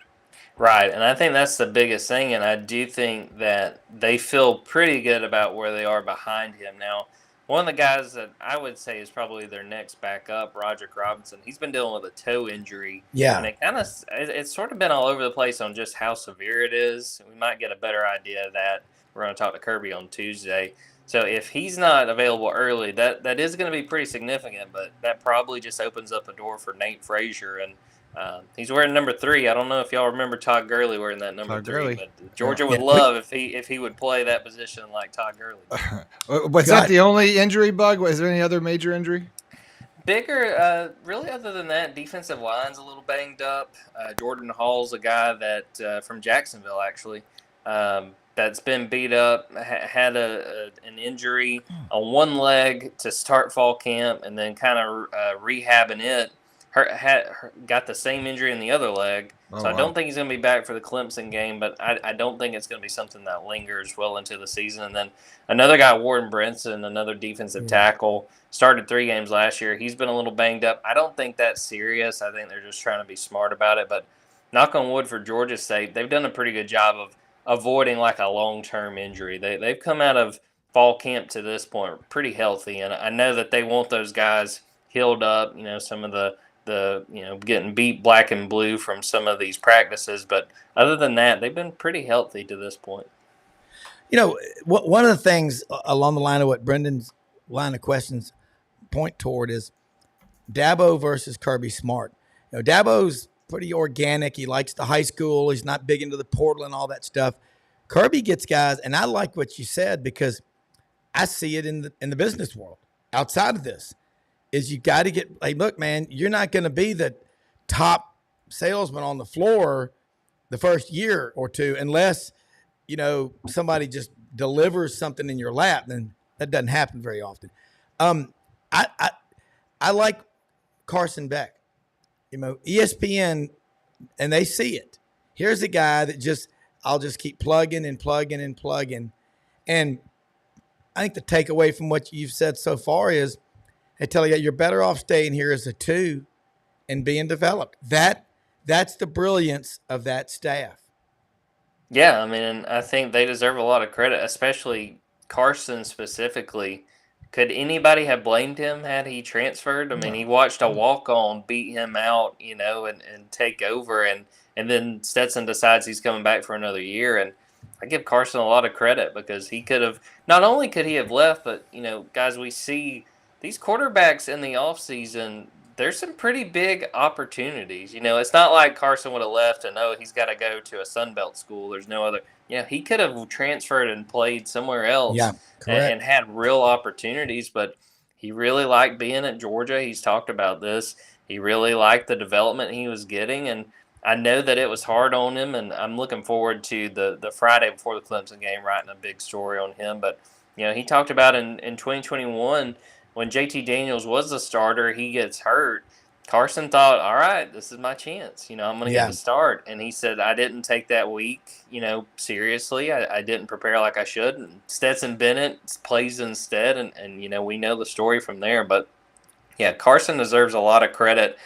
Right, and I think that's the biggest thing, and I do think that they feel pretty good about where they are behind him. Now, one of the guys that I would say is probably their next backup, Roderick Robinson, he's been dealing with a toe injury. Yeah. And it's sort of been all over the place on just how severe it is. We might get a better idea of that. We're going to talk to Kirby on Tuesday. So if he's not available early, that is going to be pretty significant, but that probably just opens up a door for Nate Frazier, and he's wearing number 3. I don't know if y'all remember Todd Gurley wearing that number 3, but Georgia would love if he would play that position like Todd Gurley.
Was that the only injury bug? Was there any other major injury?
Bigger, really, other than that, defensive line's a little banged up. Jordan Hall's a guy that from Jacksonville, actually, that's been beat up, had an injury on one leg to start fall camp, and then kind of rehabbing it. Got the same injury in the other leg. I don't think he's going to be back for the Clemson game, but I don't think it's going to be something that lingers well into the season. And then another guy, Warren Brinson, another defensive tackle, started 3 games last year. He's been a little banged up. I don't think that's serious. I think they're just trying to be smart about it. But knock on wood for Georgia State, they've done a pretty good job of avoiding a long-term injury. They've come out of fall camp to this point pretty healthy, and I know that they want those guys healed up, some of the getting beat black and blue from some of these practices. But other than that, they've been pretty healthy to this point.
One of the things along the line of what Brendan's line of questions point toward is Dabo versus Kirby Smart. Dabo's pretty organic. He likes the high school. He's not big into the portal and all that stuff. Kirby gets guys, and I like what you said because I see it in the business world outside of this. Is you got to get, look, man, you're not going to be the top salesman on the floor the first year or two unless, somebody just delivers something in your lap. Then that doesn't happen very often. I like Carson Beck, ESPN, and they see it. Here's a guy that I'll just keep plugging and plugging and plugging. And I think the takeaway from what you've said so far is They tell you you're better off staying here as a 2 and being developed. That's the brilliance of that staff.
Yeah, I mean, I think they deserve a lot of credit, especially Carson specifically. Could anybody have blamed him had he transferred? I mean, he watched a walk-on beat him out, and take over, and then Stetson decides he's coming back for another year, and I give Carson a lot of credit because he could have not only could he have left, but guys, we see these quarterbacks in the offseason. There's some pretty big opportunities. It's not like Carson would have left and he's got to go to a Sun Belt school. There's no other. He could have transferred and played somewhere else.
Yeah, correct.
And had real opportunities, but he really liked being at Georgia. He's talked about this. He really liked the development he was getting, and I know that it was hard on him, and I'm looking forward to the Friday before the Clemson game writing a big story on him. But, he talked about in 2021 when JT Daniels was the starter, he gets hurt. Carson thought, all right, this is my chance. I'm going to get the start. And he said, I didn't take that week, seriously. I didn't prepare like I should. And Stetson Bennett plays instead. And we know the story from there. But, yeah, Carson deserves a lot of credit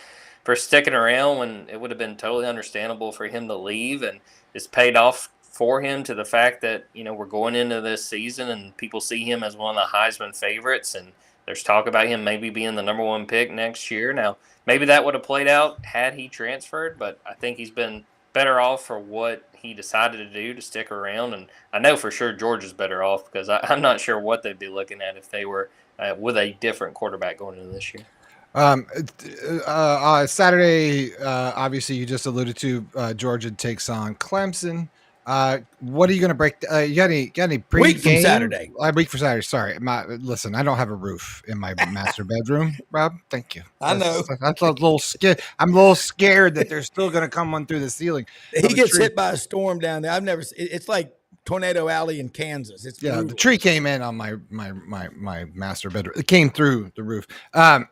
for sticking around when it would have been totally understandable for him to leave. And it's paid off for him to the fact that, we're going into this season and people see him as one of the Heisman favorites. And there's talk about him maybe being the number 1 pick next year. Now, maybe that would have played out had he transferred, but I think he's been better off for what he decided to do to stick around. And I know for sure Georgia's better off because I'm not sure what they'd be looking at if they were with a different quarterback going into this year.
Saturday, obviously, you just alluded to Georgia takes on Clemson. What are you going to break? You got any pre-game?
Week from Saturday.
Week for Saturday. Sorry. Listen, I don't have a roof in my master bedroom, Rob. Thank you.
I know.
That's a little scared. I'm a little scared that they're still going to come one through the ceiling.
He gets hit by a storm down there. It's like Tornado Alley in Kansas. It's brutal.
The tree came in on my master bedroom. It came through the roof. A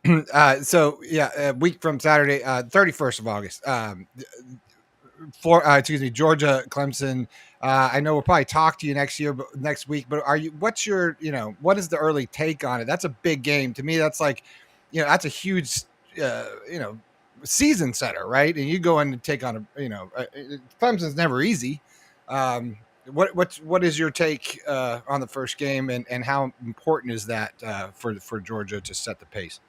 week from Saturday, 31st of August. Georgia, Clemson. I know we'll probably talk to you next week, but what is the early take on it? That's a big game to me. That's like, that's a huge, season setter, right? And you go in and take on Clemson's never easy. What is your take on the first game and how important is that for Georgia to set the pace?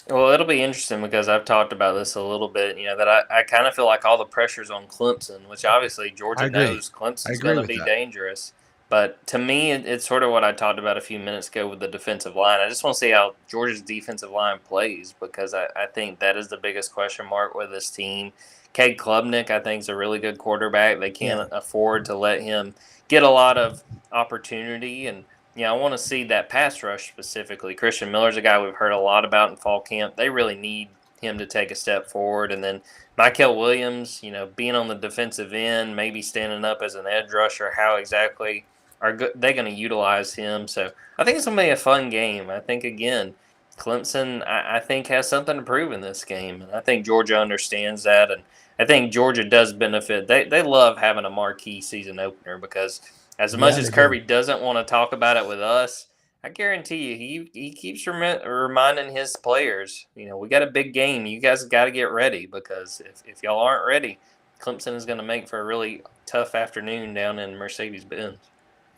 Well, it'll be interesting because I've talked about this a little bit, that I kind of feel like all the pressure's on Clemson, which obviously Georgia knows Clemson's going to be dangerous. But to me, it's sort of what I talked about a few minutes ago with the defensive line. I just want to see how Georgia's defensive line plays because I think that is the biggest question mark with this team. Cade Klubnik, I think, is a really good quarterback. They can't afford to let him get a lot of opportunity. And, I want to see that pass rush specifically. Christian Miller's a guy we've heard a lot about in fall camp. They really need him to take a step forward. And then Michael Williams, being on the defensive end, maybe standing up as an edge rusher, how exactly are they going to utilize him? So I think it's going to be a fun game. I think, again, Clemson, I think, has something to prove in this game. And I think Georgia understands that. And I think Georgia does benefit. They love having a marquee season opener because as much as Kirby doesn't want to talk about it with us, I guarantee you he keeps reminding his players, we got a big game. You guys got to get ready because if y'all aren't ready, Clemson is going to make for a really tough afternoon down in Mercedes-Benz.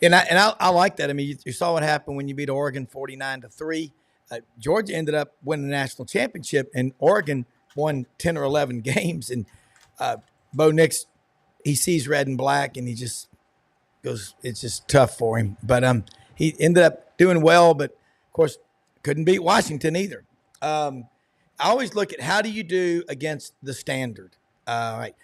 And I like that. I mean, you saw what happened when you beat Oregon 49-3. Georgia ended up winning the national championship, and Oregon won 10 or 11 games. And Bo Nix, he sees red and black, and he just goes, it's just tough for him. But he ended up doing well, but, of course, couldn't beat Washington either. I always look at how do you do against the standard. All right.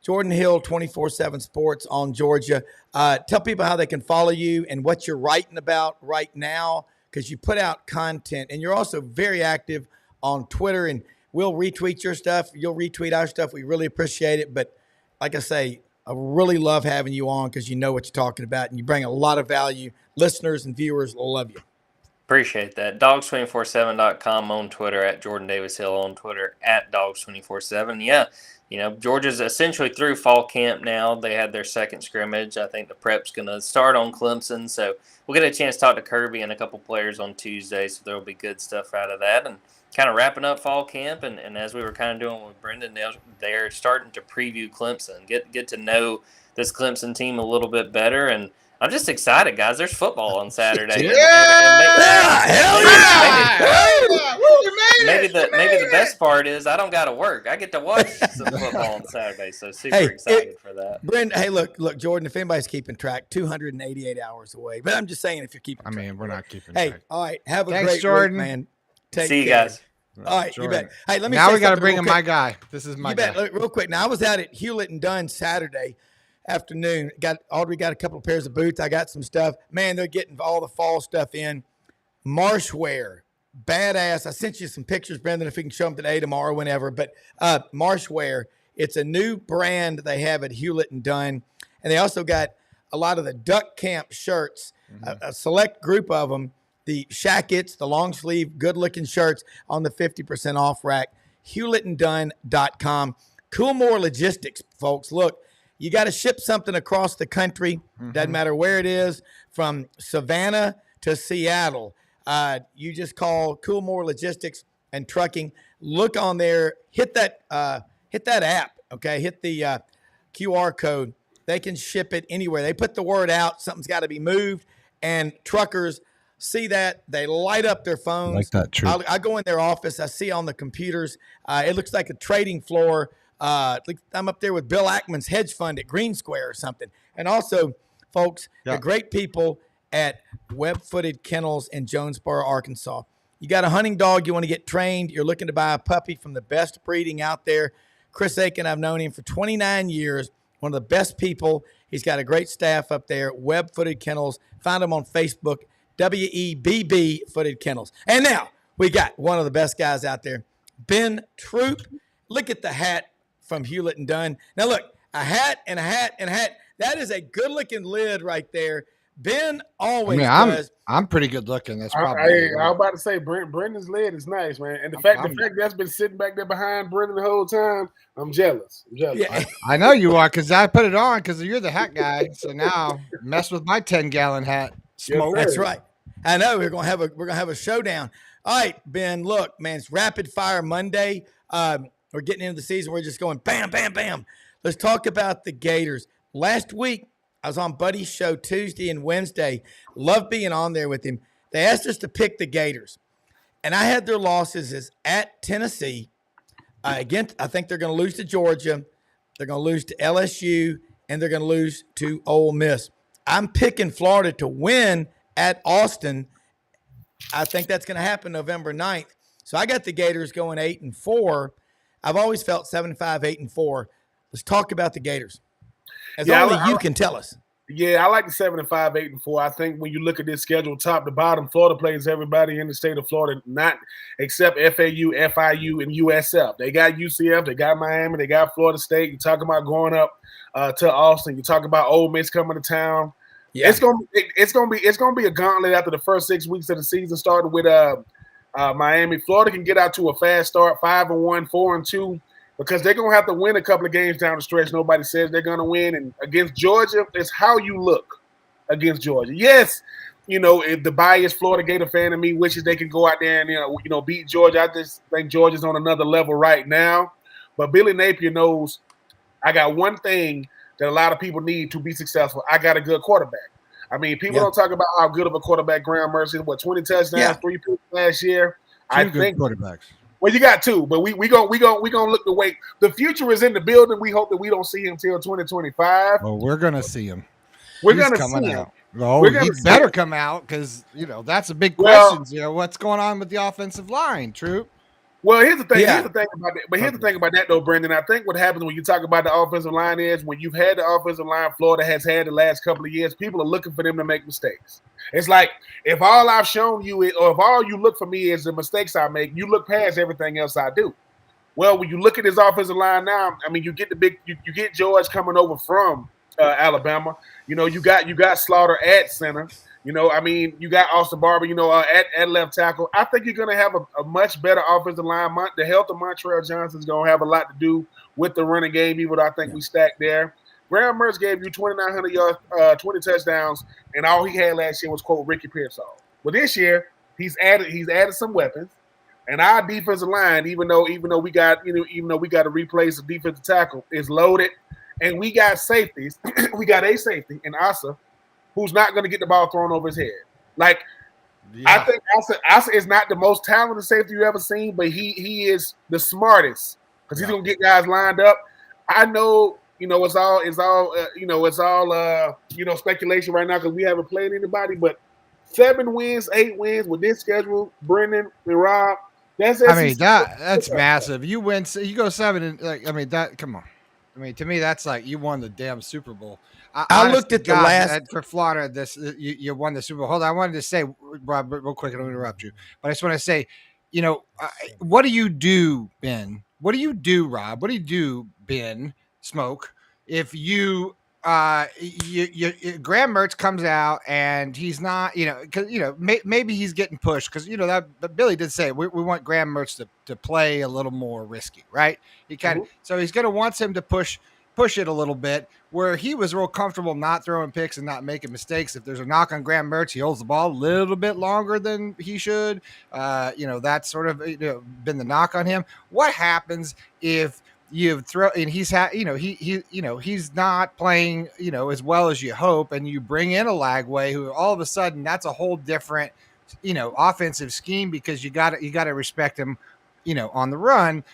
Jordan Hill, 24/7 Sports on Georgia. Tell people how they can follow you and what you're writing about right now because you put out content, and you're also very active on Twitter, and we'll retweet your stuff. You'll retweet our stuff. We really appreciate it. But like I say, I really love having you on because you know what you're talking about, and you bring a lot of value. Listeners and viewers will love you.
Appreciate that. Dogs247.com on Twitter, at Jordan Davis Hill on Twitter, at Dogs247. Yeah, Georgia's essentially through fall camp now. They had their second scrimmage. I think the prep's going to start on Clemson. So we'll get a chance to talk to Kirby and a couple players on Tuesday. So there will be good stuff out of that. And kind of wrapping up fall camp. And as we were kind of doing with Brenden, they're starting to preview Clemson, get to know this Clemson team a little bit better. And I'm just excited, guys. There's football on Saturday.
Hell yeah!
Maybe the best part is I don't got to work. I get to watch some football on Saturday, so super excited for that.
Brenden, hey, look, Jordan, if anybody's keeping track, 288 hours away. But I'm just saying if you're keeping track.
I mean, we're not keeping
track.
track.
Hey, all right. Have a
Thanks,
great
Jordan.
week, man.
See you guys.
All right,
Jordan.
you bet. Hey, let me
now
say
we got to
something
bring
real
in
quick.
my guy. This is my guy.
Look, real quick. Now, I was out at Hewlett and Dunn Saturday afternoon. Audrey got a couple of pairs of boots. I got some stuff. Man, they're getting all the fall stuff in. Marshwear, badass. I sent you some pictures, Brenden, if we can show them today, tomorrow, whenever. But Marshwear, it's a new brand they have at Hewlett and Dunn. And they also got a lot of the duck camp shirts, a select group of them, the shackets, the long sleeve, good looking shirts on the 50% off rack, hewlettanddunn.com. Coolmore Logistics, folks. Look, you got to ship something across the country. Doesn't matter where it is, from Savannah to Seattle. You just call Coolmore Logistics and Trucking. Look on there. Hit that app. Okay, hit the QR code. They can ship it anywhere. They put the word out. Something's got to be moved, and truckers see that. They light up their phones.
Like that, true.
I go in their office. I see on the computers. It looks like a trading floor. I'm up there with Bill Ackman's hedge fund at Green Square or something. And also, folks, the great people at Web-Footed Kennels in Jonesboro, Arkansas. You got a hunting dog, you want to get trained, you're looking to buy a puppy from the best breeding out there. Chris Aiken, I've known him for 29 years, one of the best people. He's got a great staff up there, Web-Footed Kennels. Find him on Facebook, WEBB Footed Kennels. And now we got one of the best guys out there, Ben Troupe. Look at the hat from Hewlett and Dunn. Now look, a hat and a hat and a hat. That is a good-looking lid right there. Ben always does.
I'm pretty good looking. That's probably.
I was about to say, Brendan's lid is nice, man. And the fact that's been sitting back there behind Brendan the whole time, I'm jealous.
Yeah.
I know you are, because I put it on because you're the hat guy. So now mess with my 10-gallon hat. Smoke.
That's right. I know we're gonna have a showdown. All right, Ben. Look, man, it's Rapid Fire Monday. We're getting into the season. We're just going bam, bam, bam. Let's talk about the Gators. Last week, I was on Buddy's show Tuesday and Wednesday. Loved being on there with him. They asked us to pick the Gators. And I had their losses as at Tennessee. Again, I think they're going to lose to Georgia. They're going to lose to LSU. And they're going to lose to Ole Miss. I'm picking Florida to win at Austin. I think that's going to happen November 9th. So I got the Gators going 8-4. I've always felt 7-5, 8-4. Let's talk about the Gators. As only you can tell us.
Yeah, I like the 7-5, 8-4. I think when you look at this schedule, top to bottom, Florida plays everybody in the state of Florida, not except FAU, FIU, and USF. They got UCF, they got Miami, they got Florida State. You talk about going up to Austin. You talk about Ole Miss coming to town. Yeah. It's gonna be a gauntlet after the first 6 weeks of the season, starting with Miami. Florida can get out to a fast start, 5-1, 4-2. Because they're going to have to win a couple of games down the stretch. Nobody says they're going to win. And against Georgia, it's how you look against Georgia. Yes, if the biased Florida Gator fan of me wishes they could go out there and, beat Georgia. I just think Georgia's on another level right now. But Billy Napier knows I got one thing that a lot of people need to be successful. I got a good quarterback. I mean, people don't talk about how good of a quarterback Graham Mercer is. 20 touchdowns, 3 picks last year.
I think quarterbacks.
Well, you got 2, but we gonna look the way the future is in the building. We hope that we don't see him till 2025.
Well, we're gonna see him.
He's gonna see him.
Oh, he better come out because that's a big question. What's going on with the offensive line, Troupe?
Well, here's the thing. Yeah. Here's the thing about that. But here's the thing about that, though, Brenden. I think what happens when you talk about the offensive line is when you've had the offensive line Florida has had the last couple of years, people are looking for them to make mistakes. It's like if all I've shown you is, or if all you look for me is the mistakes I make, you look past everything else I do. Well, when you look at this offensive line now, I mean, you get you get George coming over from Alabama. You got Slaughter at center. You know, I mean, you got Austin Barber, at left tackle. I think you're going to have a much better offensive line. The health of Montreal Johnson is going to have a lot to do with the running game, even though I think we stacked there. Graham Mertz gave you 2,900 yards, 20 touchdowns, and all he had last year was, quote, Ricky Pearsall. Well, this year, he's added some weapons. And our defensive line, even though we got to replace the defensive tackle, is loaded. And we got safeties. We got a safety in Asa, who's not going to get the ball thrown over his head. Like, I think Asa is not the most talented safety you ever seen, but he is the smartest because he's going to get guys lined up. I know, it's all speculation right now because we haven't played anybody, but 7 wins, 8 wins with this schedule, Brenden and Rob, that's
massive. You win, you go 7 and come on. I mean, to me, that's like you won the damn Super Bowl.
I looked at the last
for Florida. You won the Super Bowl. Hold on, I wanted to say, Rob, real quick. I don't interrupt you, but I just want to say, what do you do, Ben? What do you do, Rob? What do you do, Ben? Smoke. If you Graham Mertz comes out and he's not, because maybe he's getting pushed because that Billy did say we want Graham Mertz to play a little more risky, right? He kind of so he's going to want him to push it a little bit where he was real comfortable not throwing picks and not making mistakes. If there's a knock on Graham Mertz, he holds the ball a little bit longer than he should. That's sort of been the knock on him. What happens if you throw and he's not playing as well as you hope, and you bring in a Lagway who all of a sudden that's a whole different offensive scheme because you got to respect him on the run.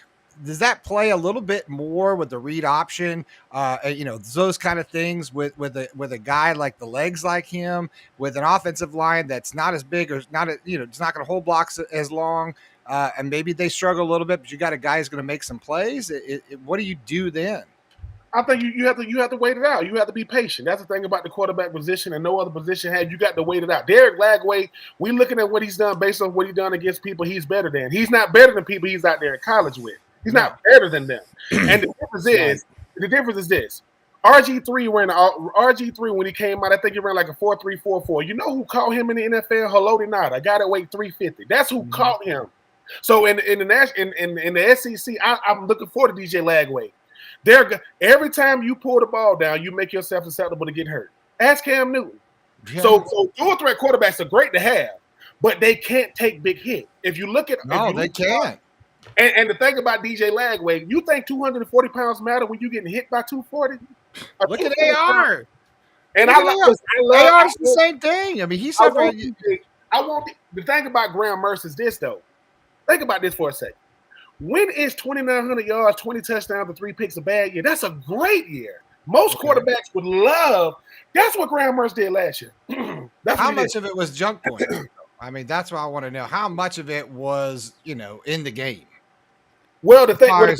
Does that play a little bit more with the read option? Those kind of things with a guy like the legs like him, with an offensive line that's not as big or not it's not going to hold blocks as long. And maybe they struggle a little bit, but you got a guy who's going to make some plays. What do you do then?
I think you have to wait it out. You have to be patient. That's the thing about the quarterback position, and no other position had. You got to wait it out. Derek Lagway, we looking at what he's done based on what he's done against people he's better than. He's not better than people he's out there in college with. He's not better than them. And the difference is this. RG3 when he came out, I think he ran like a 4.344. You know who caught him in the NFL? Haloti Ngata, a guy that weighed 350. That's who caught him. So in the SEC, I'm looking forward to DJ Lagway. Every time you pull the ball down, you make yourself susceptible to get hurt. Ask Cam Newton. Yeah. So dual threat quarterbacks are great to have, but they can't take big hits. If you look at
they can't.
And the thing about DJ Lagway, you think 240 pounds matter when you're getting hit by 240?
Look at AR.
And
AR's the same thing. I mean, he's
I want the thing about Graham Mertz is this though. Think about this for a second. When is 2,900 yards, 20 touchdowns, and 3 picks a bad year? That's a great year. Most quarterbacks would love. That's what Graham Mertz did last year.
How much of it was junk points? I mean, that's what I want to know. How much of it was, in the game?
Well, the thing about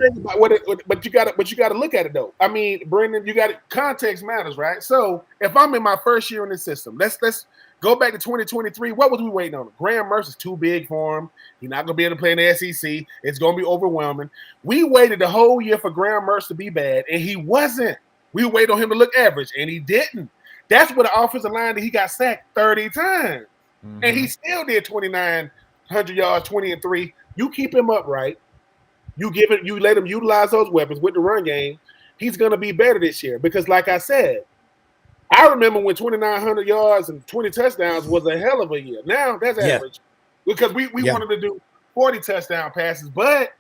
but you got to look at it though. I mean, Brenden, context matters, right? So if I'm in my first year in the system, let's go back to 2023. What was we waiting on? Graham Mertz is too big for him. He's not going to be able to play in the SEC. It's going to be overwhelming. We waited the whole year for Graham Mertz to be bad, and he wasn't. We waited on him to look average, and he didn't. That's where the offensive line that he got sacked 30 times, and he still did 2,900 yards, 20 and 3. You keep him upright. You let him utilize those weapons with the run game. He's going to be better this year because, like I said, I remember when 2,900 yards and 20 touchdowns was a hell of a year. Now that's average because we wanted to do 40 touchdown passes, but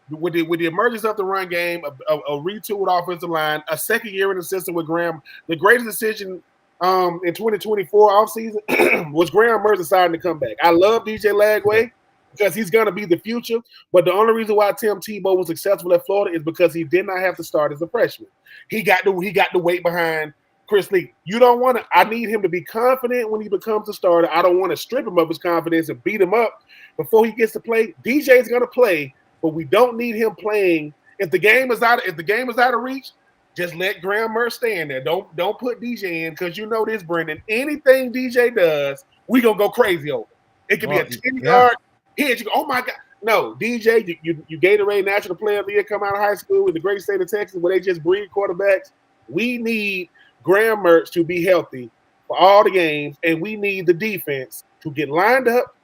with the emergence of the run game, a retooled offensive line, a second year in the system with Graham, the greatest decision in 2024 offseason was Graham Mertz deciding to come back. I love DJ Lagway because he's going to be the future, but the only reason why Tim Tebow was successful at Florida is because he did not have to start as a freshman. He got the weight behind Chris Lee. You don't want to. I need him to be confident when he becomes a starter. I don't want to strip him of his confidence and beat him up before he gets to play. DJ's going to play, but we don't need him playing. If the game is out of reach, just let Graham Mertz stay in there. Don't put DJ in because you know this, Brenden. Anything DJ does, we gonna go crazy over. It could be a 10-yard hit. You go, oh my God. No, DJ, you Gatorade National Player of the Year come out of high school in the great state of Texas where they just breed quarterbacks. We need Graham Mertz to be healthy for all the games, and we need the defense to get lined up,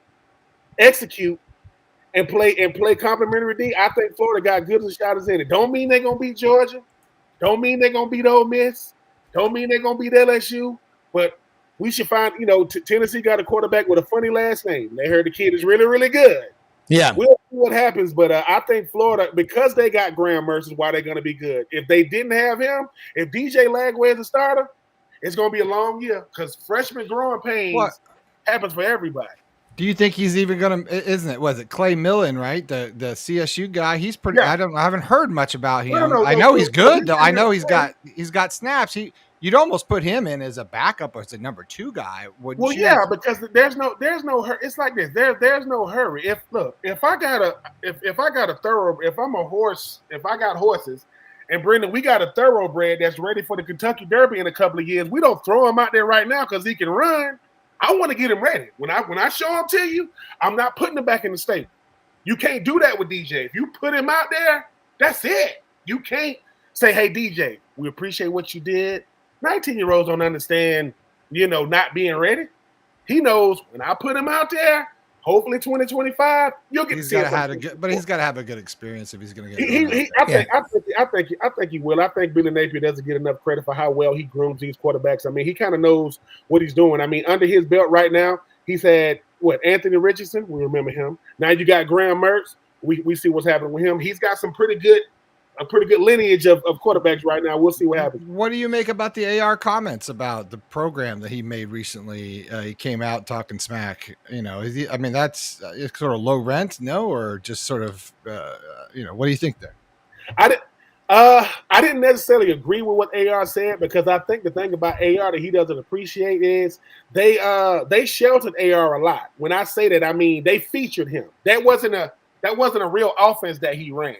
execute, and play complimentary D. I think Florida got good as a shot as any. Don't mean they're gonna beat Georgia. Don't mean they're gonna beat Ole Miss. Don't mean they're gonna beat LSU. But we should find, Tennessee got a quarterback with a funny last name. They heard the kid is really, really good.
Yeah.
We'll see what happens, but I think Florida, because they got Graham Mertz, is why they're going to be good. If they didn't have him, if DJ Lagway is a starter, it's going to be a long year because freshman growing pains happens for everybody.
Do you think he's even going to? Isn't it? Was it Clay Millen, right? The CSU guy. He's pretty. Yeah. I haven't heard much about him. I know he's good though. I know he's got snaps. You'd almost put him in as a backup or as a number 2 guy.
Well, yeah, because there's no hurry. It's like this. There's no hurry. If I got horses, and Brenden, we got a thoroughbred that's ready for the Kentucky Derby in a couple of years. We don't throw him out there right now because he can run. I want to get him ready. When I show him to you, I'm not putting him back in the stable. You can't do that with DJ. If you put him out there, that's it. You can't say, hey, DJ, we appreciate what you did. 19-year-olds don't understand, not being ready. He knows when I put him out there, hopefully 2025, you'll get to see it.
But he's got to have a good experience if he's going to get
I think he will. I think Billy Napier doesn't get enough credit for how well he grooms these quarterbacks. I mean, he kind of knows what he's doing. I mean, under his belt right now, he's had, Anthony Richardson, we remember him. Now you got Graham Mertz. We see what's happening with him. He's got a pretty good lineage of quarterbacks right now. We'll see what happens.
What do you make about the AR comments about the program that he made recently? He came out talking smack. That's it's sort of low rent, no, or just sort of, what do you think there?
I didn't necessarily agree with what AR said because I think the thing about AR that he doesn't appreciate is they sheltered AR a lot. When I say that, I mean they featured him. That wasn't a real offense that he ran.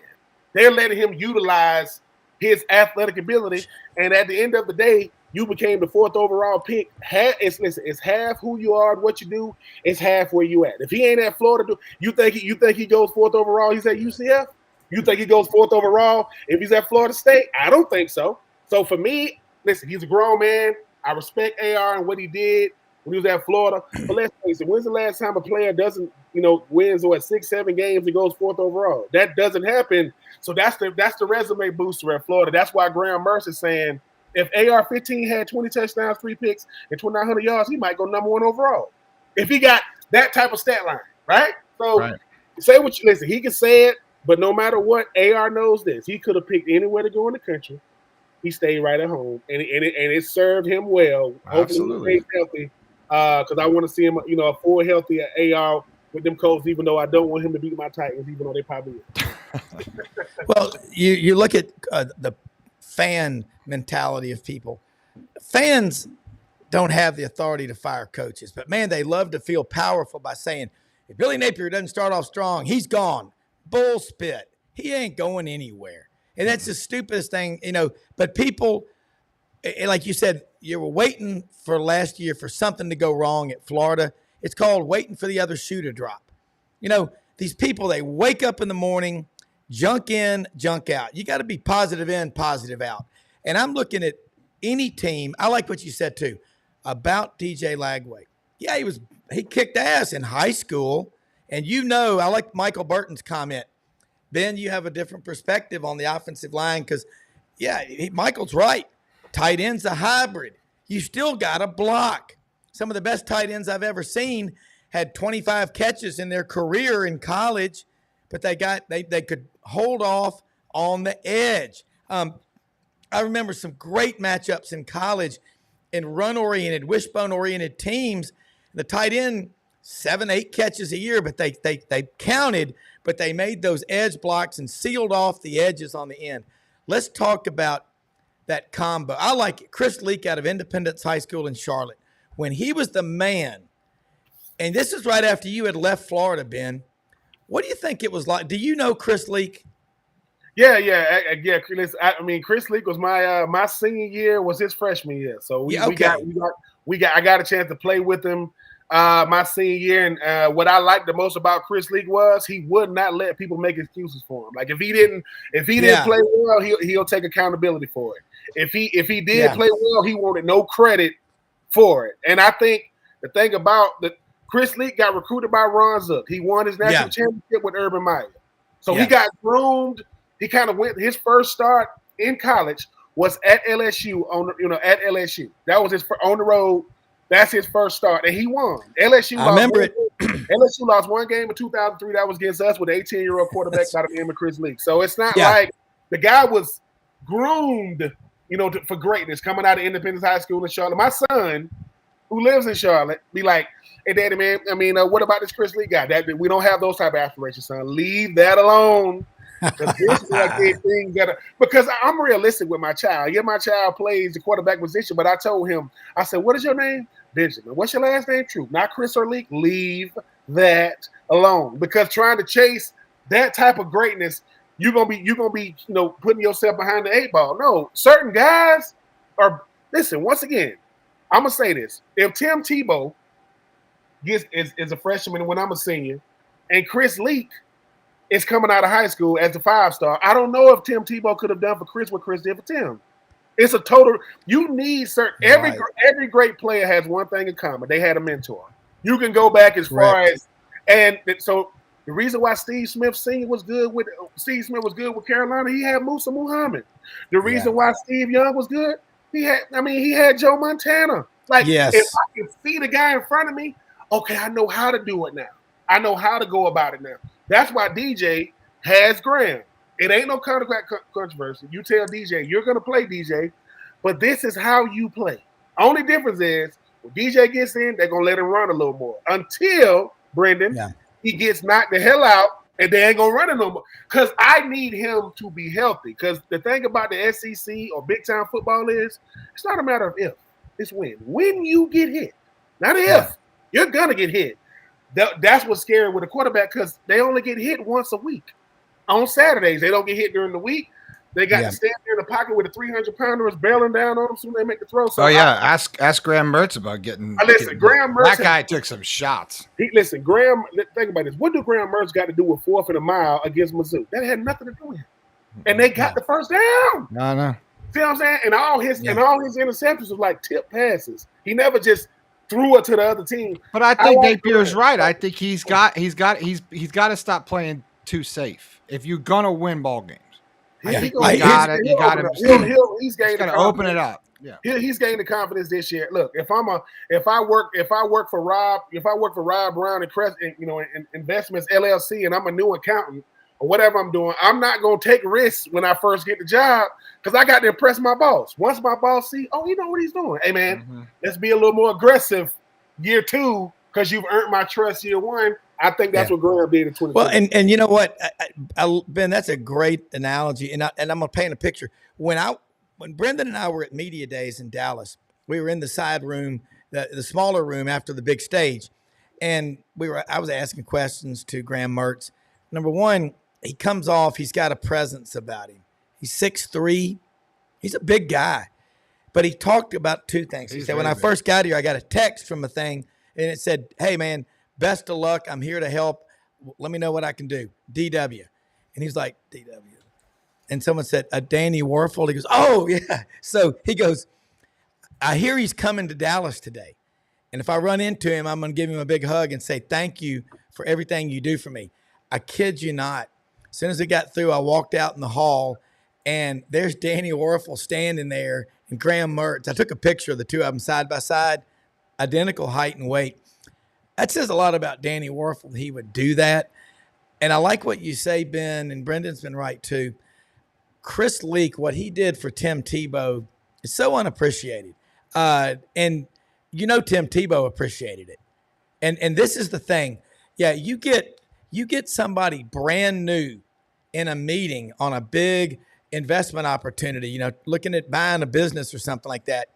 They're letting him utilize his athletic ability, and at the end of the day, you became the 4th overall pick. It's half who you are and what you do. It's half where you at. If he ain't at Florida, you think he goes 4th overall? He's at UCF. You think he goes 4th overall if he's at Florida State? I don't think so. So for me, listen, he's a grown man. I respect AR and what he did when he was at Florida. But let's face it, when's the last time a player doesn't, wins 6-7 games and goes 4th overall? That doesn't happen. So that's the resume booster at Florida. That's why Graham Mertz is saying if AR-15 had 20 touchdowns, 3 picks, and 2,900 yards, he might go number 1 overall. If he got that type of stat line, right? So Say what you listen. He can say it, but no matter what, AR knows this. He could have picked anywhere to go in the country. He stayed right at home, and it served him well. Hopefully he stays healthy because I want to see him, a full healthy AR with them Colts, even though I don't want him to beat my Titans, even though they probably will.
Well, you look at the fan mentality of people. Fans don't have the authority to fire coaches, but man, they love to feel powerful by saying, if Billy Napier doesn't start off strong, he's gone. Bull spit. He ain't going anywhere. And that's the stupidest thing, but people, like you said, you were waiting for last year for something to go wrong at Florida. It's called waiting for the other shoe to drop. These people, they wake up in the morning, junk in, junk out. You got to be positive in, positive out. And I'm looking at any team. I like what you said too about DJ Lagway. Yeah, he kicked ass in high school. And I like Michael Burton's comment. Ben, you have a different perspective on the offensive line because, Michael's right. Tight end's a hybrid. You still got to block. Some of the best tight ends I've ever seen had 25 catches in their career in college, but they could hold off on the edge. I remember some great matchups in college in run-oriented, wishbone-oriented teams. The tight end, 7-8 catches a year, but they counted, but they made those edge blocks and sealed off the edges on the end. Let's talk about that combo. I like it. Chris Leak out of Independence High School in Charlotte. When he was the man, and this is right after you had left Florida, Ben, what do you think it was like? Do you know Chris Leak?
Yeah. Chris Leak was my senior year, was his freshman year. So I got a chance to play with him my senior year. And what I liked the most about Chris Leak was he would not let people make excuses for him. Like if he didn't play well, he'll take accountability for it. If he did play well, he wanted no credit for it. And I think the thing about the Chris Leak got recruited by Ron Zook. He won his national championship with Urban Meyer. So he got groomed. He kind of went his first start in college was at LSU at LSU. That was his on the road. That's his first start, and he won. LSU.
I remember it.
LSU lost one game in 2003. That was against us with an 18-year-old quarterback by the name of Chris Leak. So it's not like the guy was groomed, for greatness coming out of Independence High School in Charlotte. My son, who lives in Charlotte, be like, "Hey, Daddy, man. I mean, what about this Chris Leak guy? That we don't have those type of aspirations, son. Leave that alone." Because I'm realistic with my child. Yeah, my child plays the quarterback position, but I told him, I said, "What is your name?" Benjamin. What's your last name? Troupe. Not Chris or Leak. Leave that alone. Because trying to chase that type of greatness, you're gonna be putting yourself behind the 8 ball. No, certain guys are. Listen, once again, I'm gonna say this: if Tim Tebow is a freshman when I'm a senior, and Chris Leak is coming out of high school as a 5-star, I don't know if Tim Tebow could have done for Chris what Chris did for Tim. It's a total. You need certain. Every great player has one thing in common. They had a mentor. You can go back as far as, and so the reason why Steve Smith Sr. was good with Carolina, he had Musa Muhammad. The reason why Steve Young was good, he had Joe Montana. Like, if I can see the guy in front of me, okay, I know how to do it now. I know how to go about it now. That's why DJ has Graham. It ain't no controversy. You tell DJ, you're going to play DJ, but this is how you play. Only difference is when DJ gets in, they're going to let him run a little more until, Brenden, he gets knocked the hell out, and they ain't going to run it no more. Because I need him to be healthy. Because the thing about the SEC or big-time football is, it's not a matter of if, it's when. When you get hit, not if. You're going to get hit. That's what's scary with a quarterback because they only get hit once a week. On Saturdays, they don't get hit during the week. They got to stand there in the pocket with a 300-pounder is bailing down on them soon they make the throw. So
ask Graham Mertz about getting.
Graham Mertz.
That guy took some shots.
Graham. Think about this. What do Graham Mertz got to do with 4th and a mile against Mizzou? That had nothing to do with him. And they got the first down.
No.
See what I'm saying? And all his interceptions was like tip passes. He never just threw it to the other team.
But I think Napier's right. I think he's got to stop playing too safe if you're gonna win ball games. He's got to open it up. Yeah,
he's gained the confidence this year. Look, if I work for Rob Browne and Investments LLC, and I'm a new accountant or whatever I'm doing, I'm not gonna take risks when I first get the job because I got to impress my boss. Once my boss see, you know what he's doing. Hey man, let's be a little more aggressive year 2 because you've earned my trust year 1. I think that's what Graham did in 2020.
Well, and you know what, Ben, that's a great analogy, and I'm gonna paint a picture. When Brenden and I were at media days in Dallas, we were in the side room, the smaller room after the big stage, and I was asking questions to Graham Mertz. Number one, he comes off, he's got a presence about him. He's 6'3", he's a big guy, but he talked about 2 things. He said, when I first got here, I got a text from a thing, and it said, "Hey man, best of luck. I'm here to help. Let me know what I can do. DW." And he's like, DW. And someone said, Danny Warfel. He goes, "Oh, yeah." So he goes, "I hear he's coming to Dallas today. And if I run into him, I'm going to give him a big hug and say, thank you for everything you do for me." I kid you not. As soon as it got through, I walked out in the hall, and there's Danny Warfel standing there and Graham Mertz. I took a picture of the 2 of them side by side, identical height and weight. That says a lot about Danny Warfel. He would do that. And I like what you say, Ben, and Brendan's been right too. Chris Leak, what he did for Tim Tebow is so unappreciated. And Tim Tebow appreciated it. And this is the thing. Yeah, you get somebody brand new in a meeting on a big investment opportunity, looking at buying a business or something like that.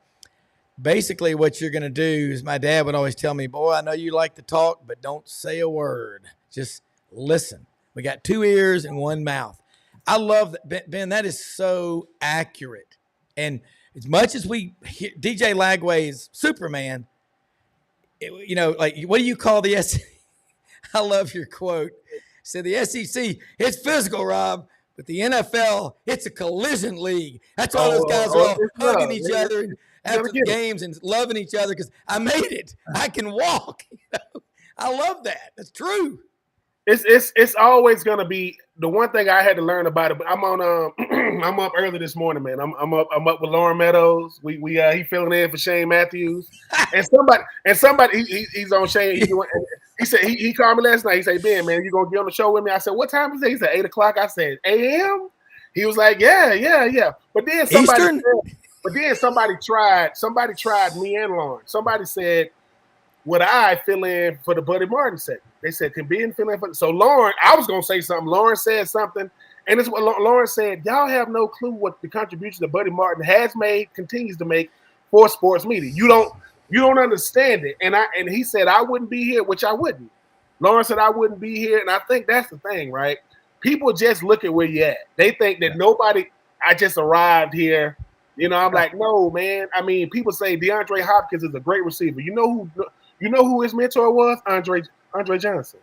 Basically, what you're going to do is, my dad would always tell me, "Boy, I know you like to talk, but don't say a word. Just listen. We got 2 ears and 1 mouth." I love that, Ben. That is so accurate. And as much as we hear DJ Lagway is Superman, like, what do you call the SEC? I love your quote. Said the SEC, it's physical, Rob, but the NFL, it's a collision league. That's why those guys are all hugging each other. after the games and loving each other because I made it. I can walk. I love that. That's true.
It's always gonna be the one thing I had to learn about it. But I'm on I'm up early this morning, man. I'm up with Lauren Meadows. He filling in for Shane Matthews, and somebody he's on Shane. He said he called me last night. He said, Ben, man, you gonna get on the show with me? I said, what time is it? He said 8:00. I said a.m. He was like, yeah. But then somebody tried me and Lauren. Somebody said, would I fill in for the Buddy Martin segment? They said, can Ben fill in for so Lauren, I was gonna say something. Lauren said something, and it's what Lauren said. Y'all have no clue what the contribution that Buddy Martin has made, continues to make for sports media. You don't understand it. And he said I wouldn't be here, which I wouldn't. Lauren said I wouldn't be here, and I think that's the thing, right? People just look at where you're at. They think that I just arrived here. You know, I'm like, no, man. I mean, people say DeAndre Hopkins is a great receiver. You know who his mentor was? Andre Johnson.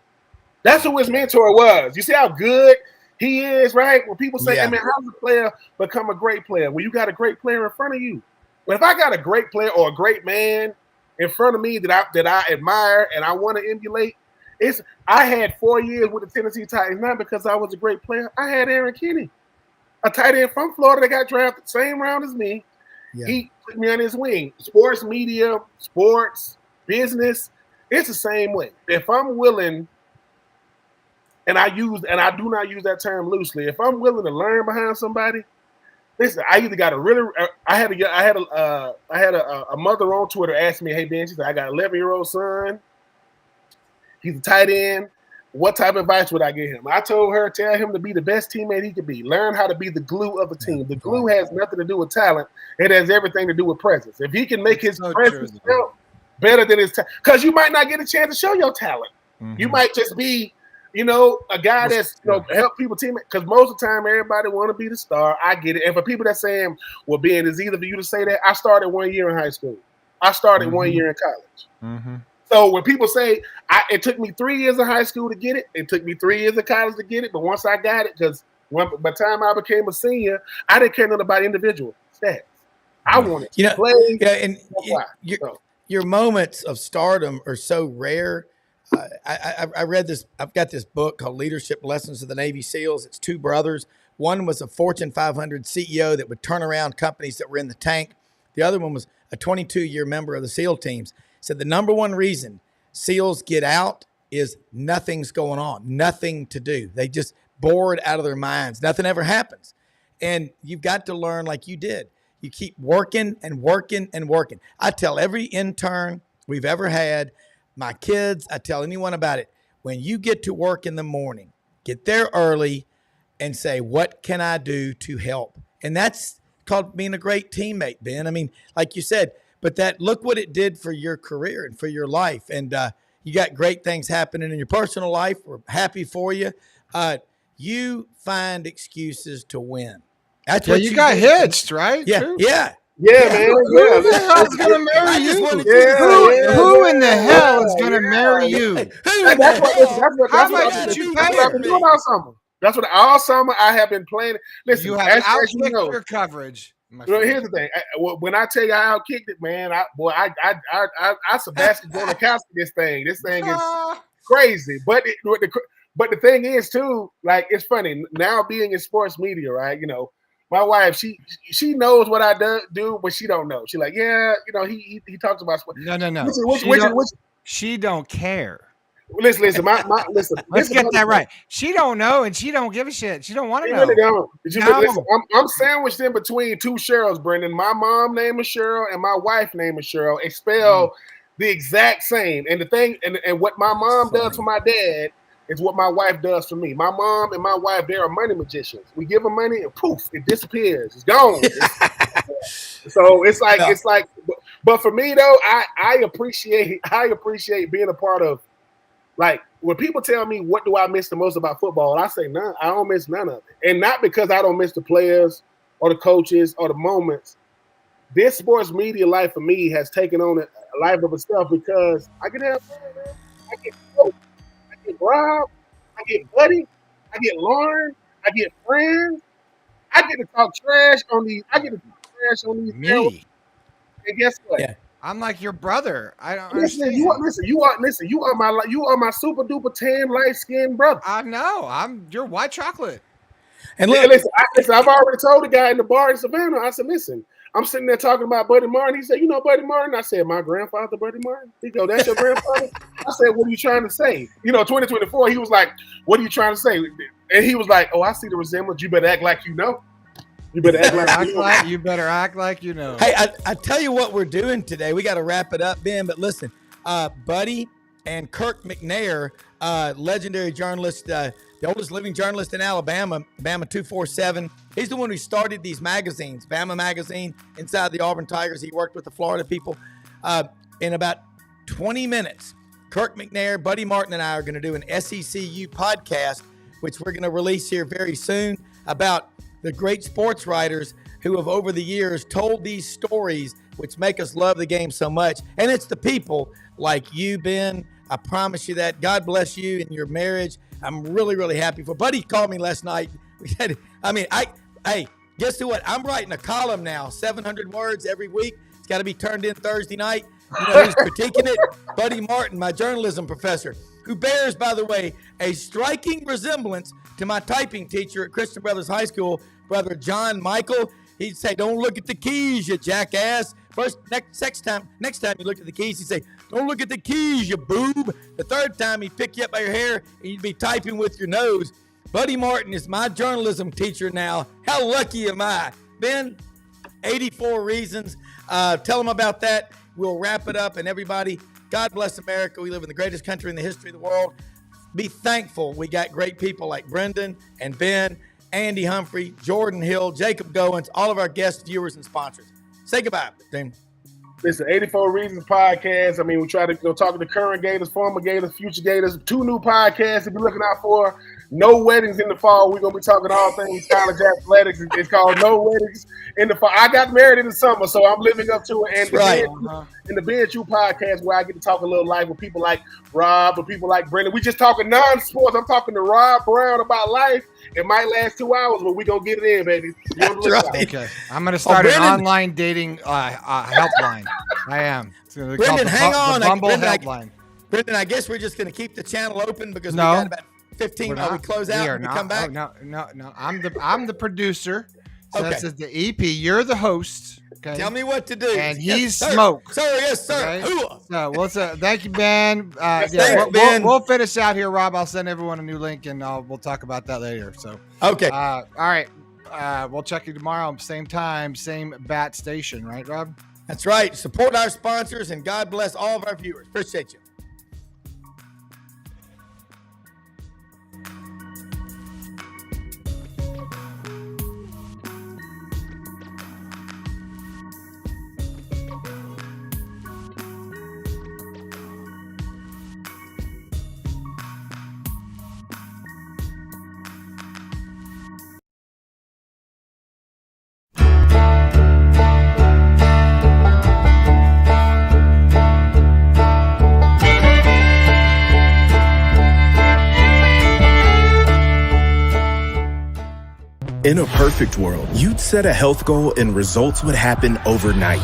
That's who his mentor was. You see how good he is, right? When people say, hey, man, how does a player become a great player? Well, you got a great player in front of you. But if I got a great player or a great man in front of me that I admire and I want to emulate, I had 4 years with the Tennessee Titans, not because I was a great player. I had Aaron Kinney, a tight end from Florida that got drafted same round as me. Yeah. He put me on his wing. Sports media, sports, business, it's the same way. If I'm willing, and I do not use that term loosely, if I'm willing to learn behind somebody, listen, I either got I had a mother on Twitter ask me, hey, Ben, she said, I got an 11-year-old son. He's a tight end. What type of advice would I give him? I told her, tell him to be the best teammate he could be. Learn how to be the glue of the team. The glue has nothing to do with talent. It has everything to do with presence. If he can make his presence felt better than his talent, because you might not get a chance to show your talent. Mm-hmm. You might just be, a guy that's help people team. Because most of the time, everybody want to be the star. I get it. And for people that saying, well, Ben, it's either for you to say that. I started 1 year in high school. I started 1 year in college. Mm-hmm. So when people say it took me 3 years of high school to get it, it took me 3 years of college to get it. But once I got it, because by the time I became a senior, I didn't care nothing about individual stats. I wanted to play.
Yeah, and your moments of stardom are so rare. I read this. I've got this book called Leadership Lessons of the Navy SEALs. It's two brothers. One was a Fortune 500 CEO that would turn around companies that were in the tank. The other one was a 22-year member of the SEAL teams. Said the number one reason SEALs get out is nothing's going on, nothing to do. They just bored out of their minds. Nothing ever happens. And you've got to learn like you did. You keep working and working and working. I tell every intern we've ever had, my kids, I tell anyone about it. When you get to work in the morning, get there early and say, what can I do to help? And that's called being a great teammate, Ben. I mean, like you said, but look what it did for your career and for your life. And you got great things happening in your personal life. We're happy for you. You find excuses to win. That's what
you got hitched, right?
Yeah,
True.
yeah.
Yeah, man.
Who the hell is going to marry you? Who in the hell is going to marry you?
How much did you pay her? That's what all summer I have been playing. Listen,
you have outkicked your coverage.
Here's the thing. When I tell you I outkicked it, man, I Sebastian Janikowski this thing. This thing is crazy. But the thing is too, like, it's funny now being in sports media, right? My wife, she knows what I do, but she don't know. She like, yeah, he talks about sports.
No. She don't care.
Listen.
Let's get that right. She don't know, and she don't give a shit. She don't want to know.
Really don't. Listen, I'm sandwiched in between two Cheryls, Brenden. My mom name is Cheryl, and my wife name is Cheryl. It's spelled the exact same. And the thing, and what my mom does for my dad is what my wife does for me. My mom and my wife, they are money magicians. We give them money, and poof, it disappears. It's gone. So it's like. But for me though, I appreciate being a part of. Like, when people tell me what do I miss the most about football, I say none. I don't miss none of it. And not because I don't miss the players or the coaches or the moments. This sports media life for me has taken on a life of itself because I can have fun, man. I get Troupe, I get Rob, I get Buddy, I get Lauren, I get friends. I get to talk trash on these.
Me.
And guess what?
Yeah.
I'm like your brother. I don't
Listen,
understand.
you are my super duper tan light skinned brother.
I know. You're white chocolate.
And look,
Listen, I've already told the guy in the bar in Savannah. I said, listen, I'm sitting there talking about Buddy Martin. He said, you know Buddy Martin? I said, my grandfather, Buddy Martin. He go, that's your grandfather? I said, what are you trying to say? 2024, he was like, what are you trying to say? And he was like, oh, I see the resemblance. You better act like you know. You better act like you know.
You better act like you know.
Hey, I tell you what we're doing today. We got to wrap it up, Ben. But listen, Buddy and Kirk McNair, legendary journalist, the oldest living journalist in Alabama, Bama 247. He's the one who started these magazines, Bama Magazine, inside the Auburn Tigers. He worked with the Florida people. In about 20 minutes, Kirk McNair, Buddy Martin, and I are going to do an SECU podcast, which we're going to release here very soon, about the great sports writers who have over the years told these stories which make us love the game so much. And it's the people like you, Ben. I promise you that. God bless you and your marriage. I'm really, really happy for. Buddy called me last night. We said, hey, guess what? I'm writing a column now, 700 words every week. It's got to be turned in Thursday night. You know who's critiquing it? Buddy Martin, my journalism professor, who bears, by the way, a striking resemblance to my typing teacher at Christian Brothers High School, Brother John Michael. He'd say, don't look at the keys, you jackass. Next time you look at the keys, he'd say, don't look at the keys, you boob. The third time, he'd pick you up by your hair and you'd be typing with your nose. Buddy Martin is my journalism teacher now. How lucky am I? Ben, 84 reasons. Tell them about that. We'll wrap it up. And everybody, God bless America. We live in the greatest country in the history of the world. Be thankful we got great people like Brenden and Ben, Andy Humphrey, Jordan Hill, Jacob Goins, all of our guests, viewers, and sponsors. Say goodbye, Tim.
Listen, 84 Reasons podcast. I mean, we try to talk to the current Gators, former Gators, future Gators. 2 new podcasts to be looking out for. No weddings in the fall. We're going to be talking all things college athletics. It's called No Weddings in the Fall. I got married in the summer, so I'm living up to it. And the Ben True podcast, where I get to talk a little life with people like Rob or people like Brenden. We just talking non-sports. I'm talking to Rob Browne about life. It might last 2 hours, but we're going to get it in, baby.
That's right.
Okay. I'm going to start an online dating helpline. I am.
Brenden, hang on.
Brenden,
I guess we're just going to keep the channel open because we got about 15. We close out and we come back?
No. I'm the producer. So
okay.
That's the EP. You're the host. Okay.
Tell me what to do.
And he's Smoke.
Sir, yes, sir.
Okay? Thank you, Ben. We'll finish out here, Rob. I'll send everyone a new link, and we'll talk about that later. So
okay.
All right. We'll check you tomorrow, same time, same bat station, right, Rob?
That's right. Support our sponsors, and God bless all of our viewers. Appreciate you.
In a perfect world, you'd set a health goal and results would happen overnight.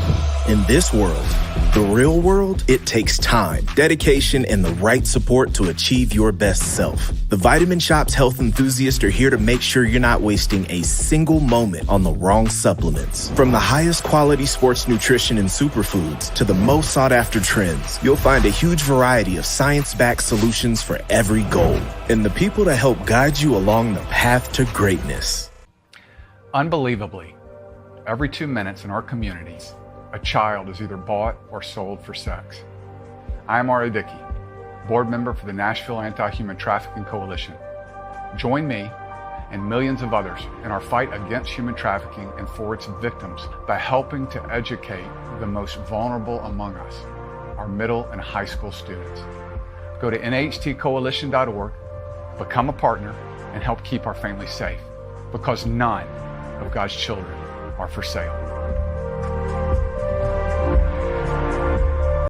In this world, the real world, it takes time, dedication, and the right support to achieve your best self. The Vitamin Shop's health enthusiasts are here to make sure you're not wasting a single moment on the wrong supplements. From the highest quality sports nutrition and superfoods to the most sought after trends, you'll find a huge variety of science-backed solutions for every goal. And the people to help guide you along the path to greatness.
Unbelievably, every 2 minutes in our communities, a child is either bought or sold for sex. I am Ari Dickey, board member for the Nashville Anti-Human Trafficking Coalition. Join me and millions of others in our fight against human trafficking and for its victims by helping to educate the most vulnerable among us, our middle and high school students. Go to nhtcoalition.org, become a partner, and help keep our families safe, because none of God's children are for sale.